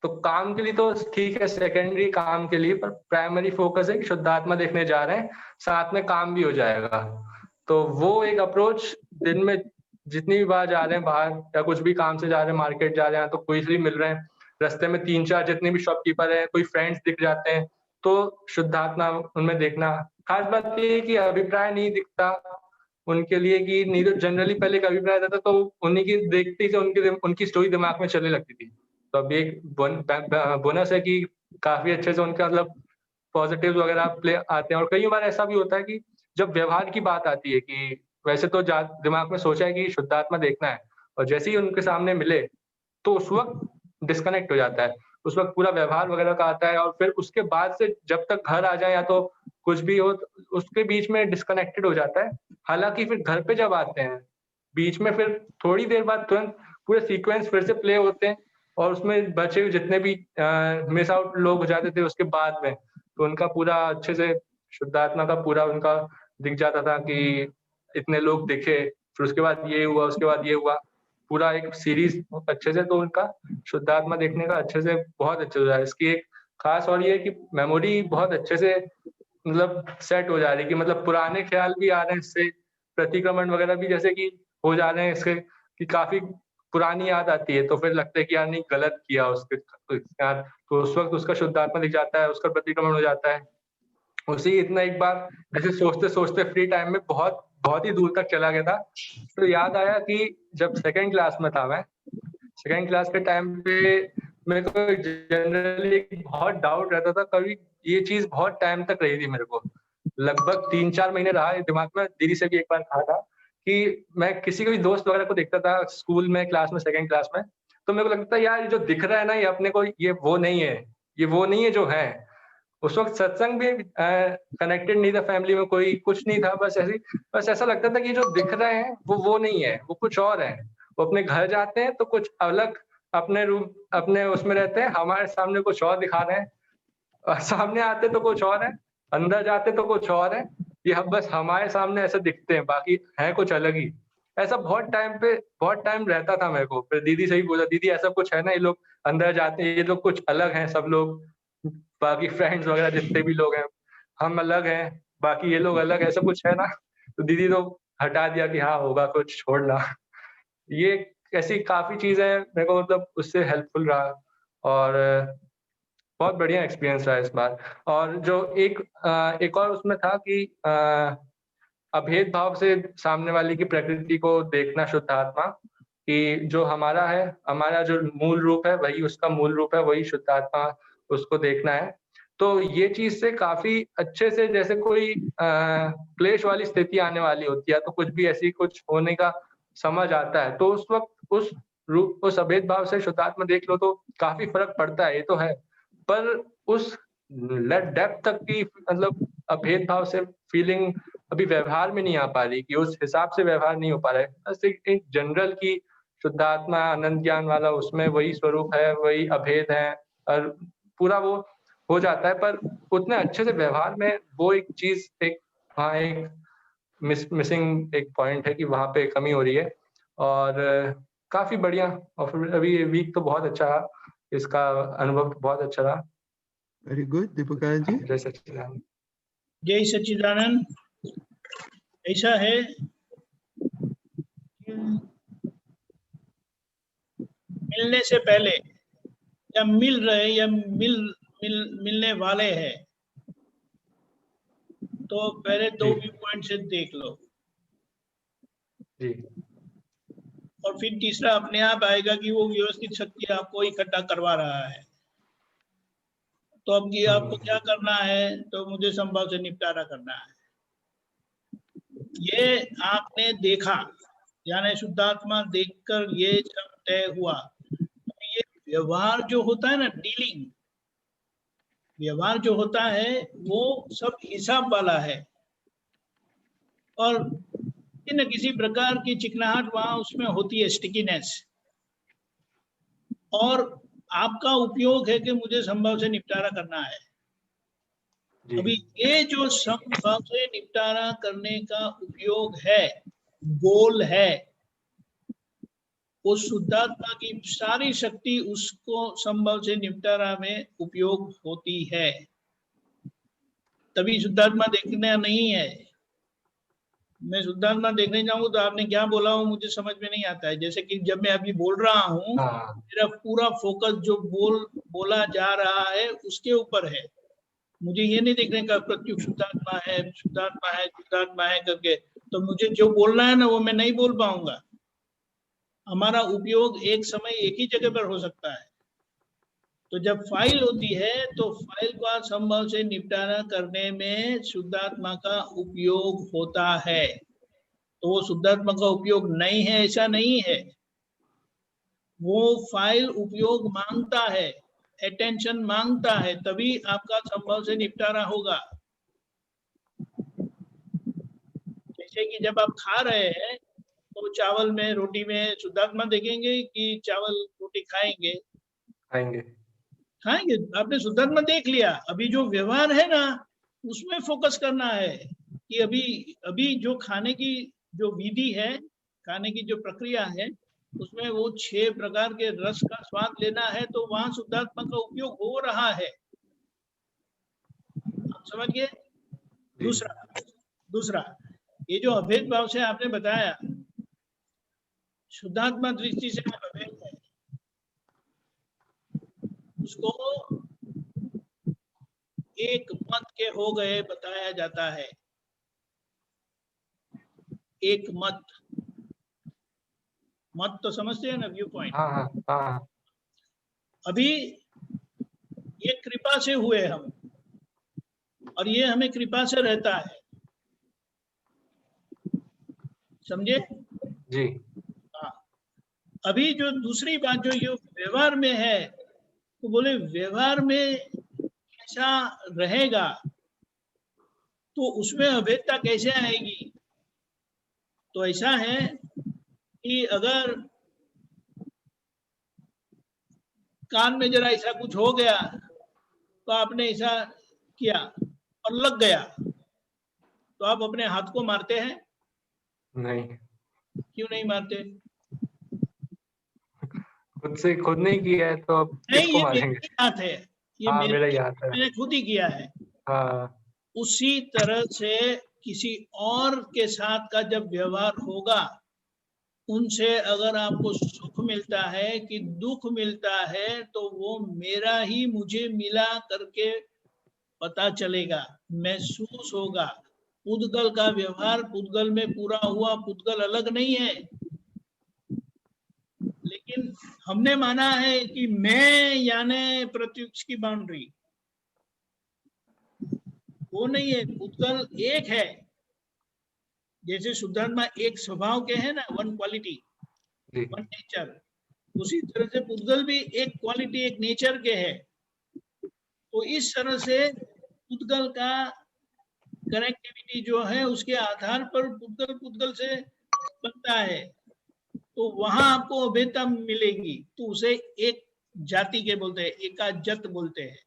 काम के लिए तो ठीक है, सेकेंडरी काम के लिए, पर प्राइमरी फोकस है कि शुद्धात्मा देखने जा रहे हैं, साथ में काम भी हो जाएगा। तो वो एक अप्रोच दिन में जितनी भी बार जा रहे हैं बाहर या कुछ भी काम से जा रहे हैं, मार्केट जा रहे हैं तो कोई से भी मिल रहे हैं, रास्ते में 3-4 जितने भी शॉपकीपर हैं, कोई फ्रेंड्स दिख जाते हैं तो शुद्धात्मा उनमें देखना। खास बात ये है कि अभिप्राय नहीं दिखता उनके लिए कि नहीं, तो जनरली पहले एक अभिप्राय रहता तो उन्हीं की देखते ही उनकी स्टोरी दिमाग में चलने लगती थी। तो अभी एक बोनस है कि काफी अच्छे से उनका मतलब पॉजिटिव वगैरह प्ले आते हैं। और कई बार ऐसा भी होता है कि जब व्यवहार की बात आती है कि वैसे तो दिमाग में सोचा है कि शुद्धात्मा देखना है, और जैसे ही उनके सामने मिले तो उस वक्त डिस्कनेक्ट हो जाता है, उस वक्त पूरा व्यवहार वगैरह का आता है, और फिर उसके बाद से जब तक घर आ जाए या तो कुछ भी हो उसके बीच में डिस्कनेक्टेड हो जाता है। हालांकि फिर घर पे जब आते हैं बीच में फिर थोड़ी देर बाद तुरंत पूरे सीक्वेंस फिर से प्ले होते हैं, और उसमें बचे हुए जितने भी मिस आउट लोग हो जाते थे उसके बाद में, तो उनका पूरा अच्छे से शुद्धात्मा का पूरा उनका दिख जाता था कि इतने लोग दिखे, फिर उसके बाद ये हुआ, उसके बाद ये हुआ, पूरा एक सीरीज अच्छे से। तो उनका शुद्धात्मा देखने का अच्छे से बहुत अच्छे से इसकी एक खास और ये है कि मेमोरी बहुत अच्छे से मतलब सेट हो जा रही है कि मतलब पुराने ख्याल भी आ रहे हैं इससे, प्रतिक्रमण वगैरह भी जैसे कि हो जा रहे हैं इससे कि काफी पुरानी याद आती है तो फिर लगता है कि यार नहीं गलत किया उसके साथ, तो उस वक्त उसका शुद्धात्मा दिख जाता है, उसका प्रतिक्रमण हो जाता है। उसी इतना एक बार ऐसे सोचते सोचते फ्री टाइम में बहुत बहुत ही दूर तक चला गया था, तो याद आया कि जब सेकंड क्लास में था मैं, सेकंड क्लास के टाइम पे मेरे को जनरली बहुत डाउट रहता था, कभी ये चीज बहुत टाइम तक रही थी मेरे को, लगभग 3-4 महीने रहा है दिमाग में। दीदी से भी एक बार कहा था कि मैं किसी को भी दोस्त वगैरह को देखता था स्कूल में, क्लास में, सेकंड क्लास में, तो मेरे को लगता था यार ये जो दिख रहा है ना ये अपने को ये वो नहीं है, ये वो नहीं है जो है। उस वक्त सत्संग भी कनेक्टेड नहीं था, फैमिली में कोई कुछ नहीं था, बस ऐसा लगता था कि जो दिख रहे हैं वो नहीं है, वो कुछ और है। वो अपने घर जाते हैं तो कुछ अलग अपने रूम अपने उसमें रहते हैं, हमारे सामने कुछ और दिखा रहे हैं, और सामने आते तो कुछ और है, अंदर जाते तो कुछ और है, ये बस हमारे सामने ऐसे दिखते हैं, बाकी है कुछ अलग ही। ऐसा बहुत टाइम रहता था मेरे को। फिर दीदी से ही बोला, दीदी ऐसा कुछ है ना, ये लोग अंदर जाते हैं, ये लोग कुछ अलग हैं, सब लोग बाकी फ्रेंड्स वगैरह जितने भी लोग हैं हम अलग हैं, बाकी ये लोग अलग, ऐसा कुछ है ना। तो दीदी तो हटा दिया कि हाँ होगा कुछ, छोड़ना। ये ऐसी काफी चीजें मेरे को मतलब उससे हेल्पफुल रहा, और बहुत बढ़िया एक्सपीरियंस रहा इस बार। और जो एक और उसमें था कि अभेद भाव से सामने वाले की प्रकृति को देखना शुद्ध आत्मा, कि जो हमारा है, हमारा जो मूल रूप है वही उसका मूल रूप है, वही शुद्ध आत्मा, उसको देखना है। तो ये चीज से काफी अच्छे से, जैसे कोई क्लेश वाली स्थिति आने वाली होती है, तो कुछ भी ऐसी कुछ होने का समझ आता है, तो उस वक्त उस अभेद भाव से शुद्धात्मा देख लो तो काफी फर्क पड़ता है, ये तो है। पर उस डेप्थ तक की मतलब अभेद भाव से फीलिंग अभी व्यवहार में नहीं आ पा रही, कि उस हिसाब से व्यवहार नहीं हो पा रहा है। बस एक जनरल की शुद्धात्मा अनंत ज्ञान वाला, उसमें वही स्वरूप है, वही अभेद है, और पूरा वो हो जाता है। पर उतने अच्छे से व्यवहार में वो एक चीज, एक हाँ एक मिसिंग एक पॉइंट है कि वहाँ पे कमी हो रही है। और काफी बढ़िया, और फिर अभी ये वीक तो बहुत अच्छा रहा, इसका अनुभव बहुत अच्छा रहा। वेरी गुड दीपकानंद जी। जय सच्चिदानंद। जय सच्चिदानंद। ऐसा है मिलने से पहले या मिल रहे या मिलने वाले हैं, तो पहले दो व्यू पॉइंट से देख लो जी। और फिर तीसरा अपने आप आएगा कि वो व्यवस्थित शक्ति आपको इकट्ठा करवा रहा है। तो अब कि आपको क्या करना है, तो मुझे संभव से निपटारा करना है। ये आपने देखा, यानी शुद्धात्मा देखकर ये सब तय हुआ। ये व्यवहार जो होता है ना, डीलिंग व्यवहार जो होता है वो सब हिसाब वाला है, और किसी न किसी प्रकार की चिकनाहट वहां उसमें होती है, स्टिकीनेस। और आपका उपयोग है कि मुझे संभव से निपटारा करना है। अभी ये जो संभव से निपटारा करने का उपयोग है, गोल है, वो शुद्धात्मा की सारी शक्ति उसको संभव से निपटारा में उपयोग होती है। तभी शुद्धात्मा देखना नहीं है। मैं शुद्धात्मा देखने जाऊंगा तो आपने क्या बोला हो मुझे समझ में नहीं आता है। जैसे कि जब मैं अभी बोल रहा हूँ, मेरा पूरा फोकस जो बोला जा रहा है उसके ऊपर है। मुझे ये नहीं देखने का प्रत्युक शुद्धात्मा है, शुद्धात्मा है, शुद्धात्मा है करके, तो मुझे जो बोलना है ना वो मैं नहीं बोल पाऊंगा। हमारा उपयोग एक समय एक ही जगह पर हो सकता है। तो जब फाइल होती है तो फाइल का संभव से निपटारा करने में शुद्धात्मा का उपयोग होता है। तो वो शुद्धात्मा का उपयोग नहीं है ऐसा नहीं है, वो फाइल उपयोग मांगता है, अटेंशन मांगता है, तभी आपका संभव से निपटारा होगा। जैसे कि जब आप खा रहे हैं तो चावल में, रोटी में शुद्धात्मा देखेंगे कि चावल रोटी खाएंगे? खाएंगे। आपने शुद्धात्मा देख लिया। अभी जो व्यवहार है ना उसमें फोकस करना है कि अभी जो खाने की जो विधि है, खाने की जो प्रक्रिया है, उसमें वो 6 प्रकार के रस का स्वाद लेना है, तो वहां शुद्धात्मा का उपयोग हो रहा है। आप समझ गए? दूसरा ये जो अभेद भाव से आपने बताया, शुद्धात्मा दृष्टि से अभेद है, उसको एक मत के हो गए बताया जाता है। एक मत तो समझते हैं ना, व्यू पॉइंट। अभी ये कृपा से हुए हम, और ये हमें कृपा से रहता है, समझे जी? हाँ। अभी जो दूसरी बात जो ये व्यवहार में है, तो बोले व्यवहार में ऐसा रहेगा तो उसमें अभेदता कैसे आएगी? तो ऐसा है कि अगर कान में जरा ऐसा कुछ हो गया तो आपने ऐसा किया और लग गया, तो आप अपने हाथ को मारते हैं? नहीं। क्यों नहीं मारते? खुद नहीं किया है तो नहीं, ये मेरी हाथ है, ये मेरा ही हाथ है। मैंने खुद ही किया है। हाँ। उसी तरह से किसी और के साथ का जब व्यवहार होगा, उनसे अगर आपको सुख मिलता है कि दुख मिलता है, तो वो मेरा ही मुझे मिला करके पता चलेगा, महसूस होगा। पुद्गल का व्यवहार पुद्गल में पूरा हुआ, पुद्गल अलग नहीं है। लेकिन हमने माना है कि मैं यानी प्रत्युक्ष की बाउंड्री, वो नहीं है। पुद्गल एक है। जैसे शुद्धात्मा एक स्वभाव के है ना, वन क्वालिटी, वन नेचर, उसी तरह से पुद्गल भी एक क्वालिटी, एक नेचर के है। तो इस तरह से पुद्गल का कनेक्टिविटी जो है, उसके आधार पर पुद्गल पुद्गल से बनता है। तो वहां आपको अभेदता मिलेगी, तो उसे एक जाति के बोलते हैं, एकाजत बोलते हैं।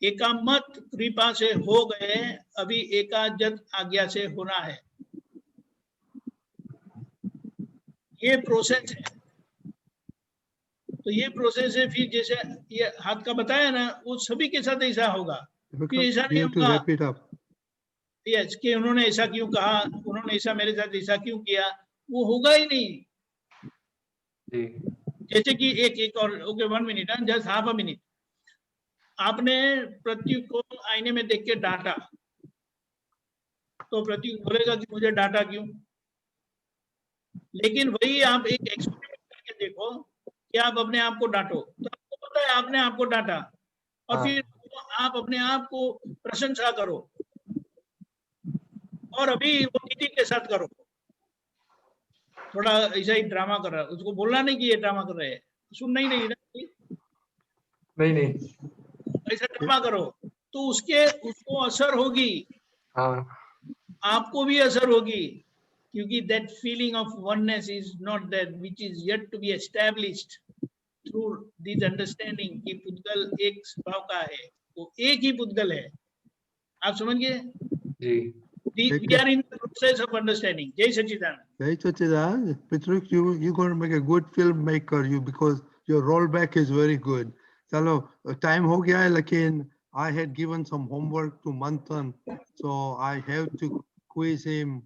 एकामत कृपा से हो गए, अभी एकाजत आज्ञा से होना है। ये प्रोसेस है। तो ये प्रोसेस है। फिर जैसे ये हाथ का बताया ना, वो सभी के साथ ऐसा होगा। फिर ऐसा नहीं होगा यस कि उन्होंने ऐसा क्यों कहा, उन्होंने ऐसा मेरे साथ ऐसा क्यों किया, वो होगा ही नहीं। जैसे कि एक और, okay 1 minute, just half a minute. आपने प्रत्युक को आईने में देख के डांटा, तो प्रत्युक बोलेगा कि मुझे डांटा क्यों। लेकिन वही आप एक एक्सपेरिमेंट करके देखो कि आप अपने आप को डांटो, तो आपको पता है आपने आपको डांटा, और फिर आप अपने आप को प्रशंसा करो, और अभी वो दीदी के साथ करो। थोड़ा ऐसा ही ड्रामा कर रहा है, उसको बोलना नहीं कि ये ड्रामा कर रहे हैं, सुनना ही नहीं ना, नहीं ऐसा ड्रामा करो, तो उसको असर होगी, आपको भी असर होगी, क्योंकि that feeling of oneness is not that which is yet to be established through this understanding कि पुद्गल एक स्वभाव का है, वो एक ही पुद्गल है। आप समझ गए? जी। We are in the process of understanding. Jai Sachidanand. Jai Sachidanand. Pitruk, you're going to make a good filmmaker, because your rollback is very good. Chalo, time ho gaya hai, lekin I had given some homework to Manthan, so I have to quiz him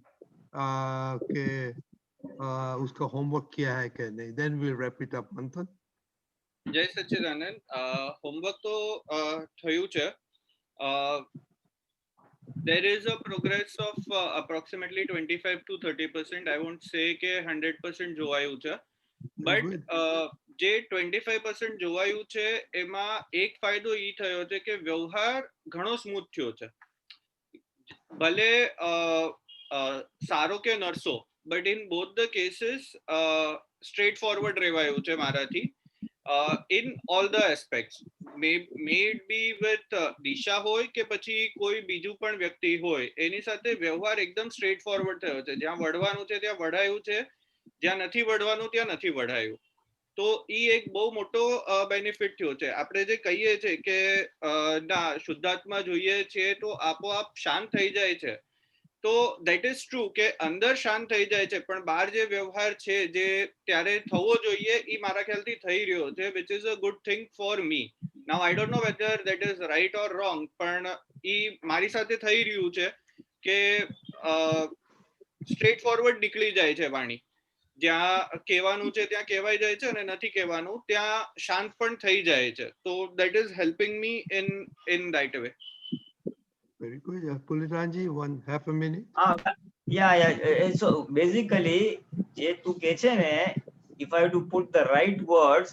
कि उसका homework किया है कि नहीं. Then we'll wrap it up, Manthan. જય સચ્ચિદાનંદ. Homework તો થયું છે. There is a progress of approximately 25 to 30%. I won't say કે 100% જોવાયું છે, but જે 25% જોવાયું છે એમાં એક ફાયદો ઈ થયો છે કે વ્યવહાર ઘણો સ્મૂથ થયો છે. ભલે સારો કે નરસો, but in both the cases straight forward રહેવાયું છે મારાથી. In all the aspects, may it be with દિશા હોય કે પછી કોઈ બીજું પણ વ્યક્તિ હોય, એની સાથે વ્યવહાર એકદમ સ્ટ્રેટ ફોરવર્ડ થયો છે. જ્યાં વળવાનું છે ત્યાં વળાયું છે, જ્યાં નથી વળવાનું ત્યાં નથી વળાયું. તો ઈ એક બહુ મોટો બેનિફિટ થયો છે. આપણે જે કહીએ છે કે ના શુદ્ધાત્મા જોઈએ છે તો આપોઆપ શાંત થઈ જાય છે, તો that is true કે અંદર શાંત થઈ જાય છે, પણ બહાર જે વ્યવહાર છે જે ત્યારે થવો જોઈએ ઈ મારા ખ્યાલથી થઈ રહ્યો છે, which is a good thing for me. Now I don't know whether that is right or wrong, પણ ઈ મારી સાથે થઈ રહ્યું છે કે સ્ટ્રેટ ફોરવર્ડ નીકળી જાય છે વાણી. જ્યાં કહેવાનું છે ત્યાં કહેવાઈ જાય છે, અને નથી કહેવાનું ત્યાં શાંત પણ થઈ જાય છે. તો that is helping me in that way. Very good. Puliranji, half a minute. Yeah. So basically, જે તું કહે છે ને, if I have to put the right words,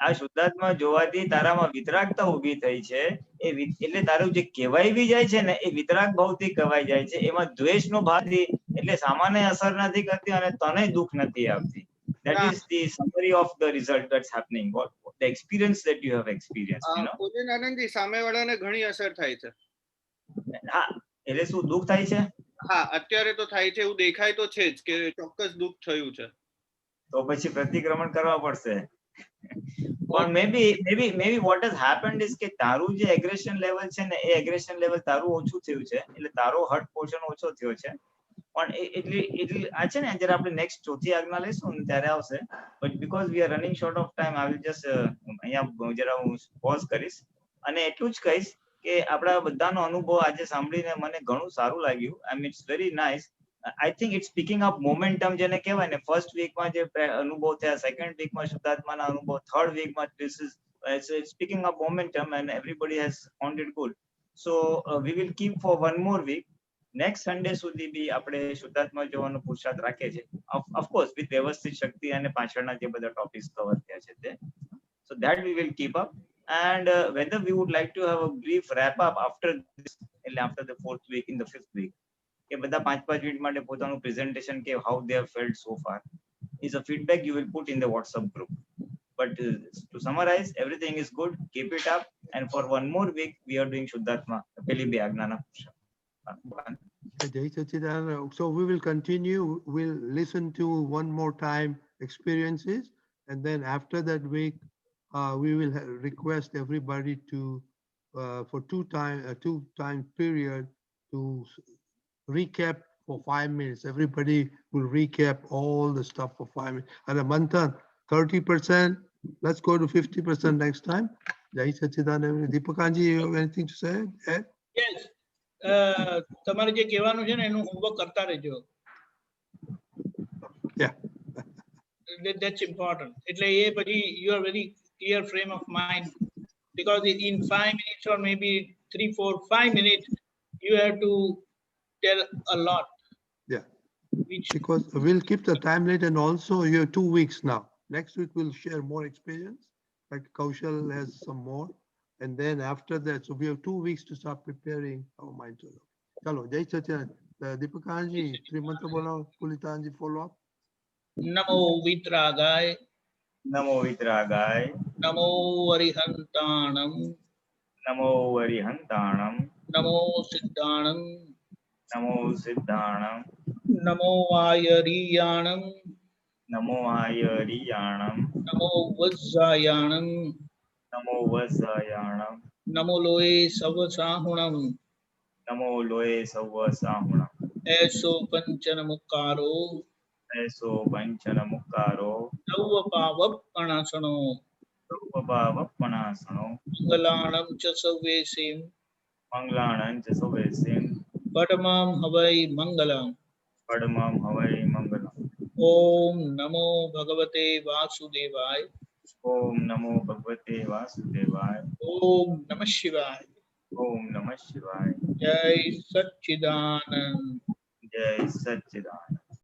આ શુદ્ધાત્મા જોવાથી તારામાં વિતરાગતા ઊભી થઈ છે. એટલે તારું જે કહેવાય બી જાય છે ને, એ વિતરાગ ભાવથી કહેવાય જાય છે. એમાં દ્વેષનો ભાવ એટલે સામાન્ય અસર નથી કરતી અને તને દુઃખ નથી આપતી. That is the summary of the result that's happening. What the experience that you have experienced, you know. પૂજનાનંદજી, સામેવાળાને ઘણી અસર થાય છે. હા, એટલે શું દુઃખ થાય છે? હા, અત્યારે તો થાય છે, એવું દેખાય તો છે જ કે ચોક્કસ દુઃખ થયું છે. તો પછી પ્રતિક્રમણ કરવા પડશે. પણ maybe what has happened is કે તારું જે aggression level છે ને, એ aggression level તારું ઓછું થયું છે, એટલે તારો hurt portion ઓછો થયો છે. પણ એટલે આ છે ને, જ્યારે આપણે નેક્સ્ટ ચોથી આજ્ઞા લઈશું ને ત્યારે આવશે. But because we are running short of time, I will just અહીંયા જરા હું pause કરીશ અને એટલું જ કહીશ કે આપણા બધાનો અનુભવ આજે સાંભળીને મને ઘણું સારું લાગ્યું. I mean it's very nice. I think it's speaking up momentum જેને કહેવાય ને, ફર્સ્ટ વીકમાં જે અનુભવ થયા, સેકન્ડ વીકમાં શુદ્ધાત્માના અનુભવ, થર્ડ વીકમાં this is speaking up momentum and everybody has found it good. So we will keep for one more week. Next Sunday સુધી બી આપણે શુદ્ધાત્મા જોવાનો પુરુષાર્થ રાખીએ છીએ, ઓફકોર્સ વિથ વ્યવસ્થિત શક્તિ અને પાછળના જે બધા ટોપિક્સ કવર થયા છે તે. So that we will keep up. And whether we would like to have a brief wrap up after this, after the 4th week, in the 5th week, કે બધા 5-5 મિનિટ માટે પોતાનું પ્રેઝન્ટેશન કે how they have felt so far is a feedback you will put in the WhatsApp group. But to summarize, everything is good. Keep it up. And for one more week, we are doing Shuddhatma, પેલી બે આજ્ઞાના પુરુષાર્થ. Jai Sachidananda. So we will continue. We'll listen to one more time experiences, and then after that week, we will request everybody to for two time period to recap for 5 minutes. Everybody will recap all the stuff for 5 minutes. And a Manthan, 30%. Let's go to 50% next time. Jai Sachidananda. Deepakanji, you have anything to say? Yes. તમારે જે કહેવાનું છે ને એનું homework કરતા રહેજો. Yeah. That's important. એટલે એ પછી you are very clear frame of mind, because in 5 minutes or maybe 3, 4, 5 minutes you have to tell a lot. Yeah. Because we'll keep the time limit, and also you have 2 weeks now. Next week we'll share more experience. Like Kaushal has some more. And then after that, so we have 2 weeks to start preparing our mind to love. Chalo, Jai Sachidananda. Deepakanji, 3 mantra bolao, Pulitanji follow up. Namo Vitragaya. Namo Vitragaya. Namo Varihantanam. Namo Varihantanam. Namo Siddhanam. Namo Siddhanam. Namo Ayariyanam. Namo Ayariyanam. Namo Vajjayanam. Namo Vajjayanam. Namo Loe Savasahunam. Namo Loe Savasahunam. Eso Panchanamukaro. Eso Panchanamukaro. Sarvapavappanasano. Sarvapavappanasano. Mangalanam cha Savesim. Mangalanam cha Savesim. Padamam Havai Mangalam. Padamam Havai Mangalam. Om Namo Bhagavate Vasudevaya. Om Namo Bhagavate Vasudevaya. Om Namah Shivaya. Om Namah Shivaya. Jai Sachidanand. Jai Sachidanand.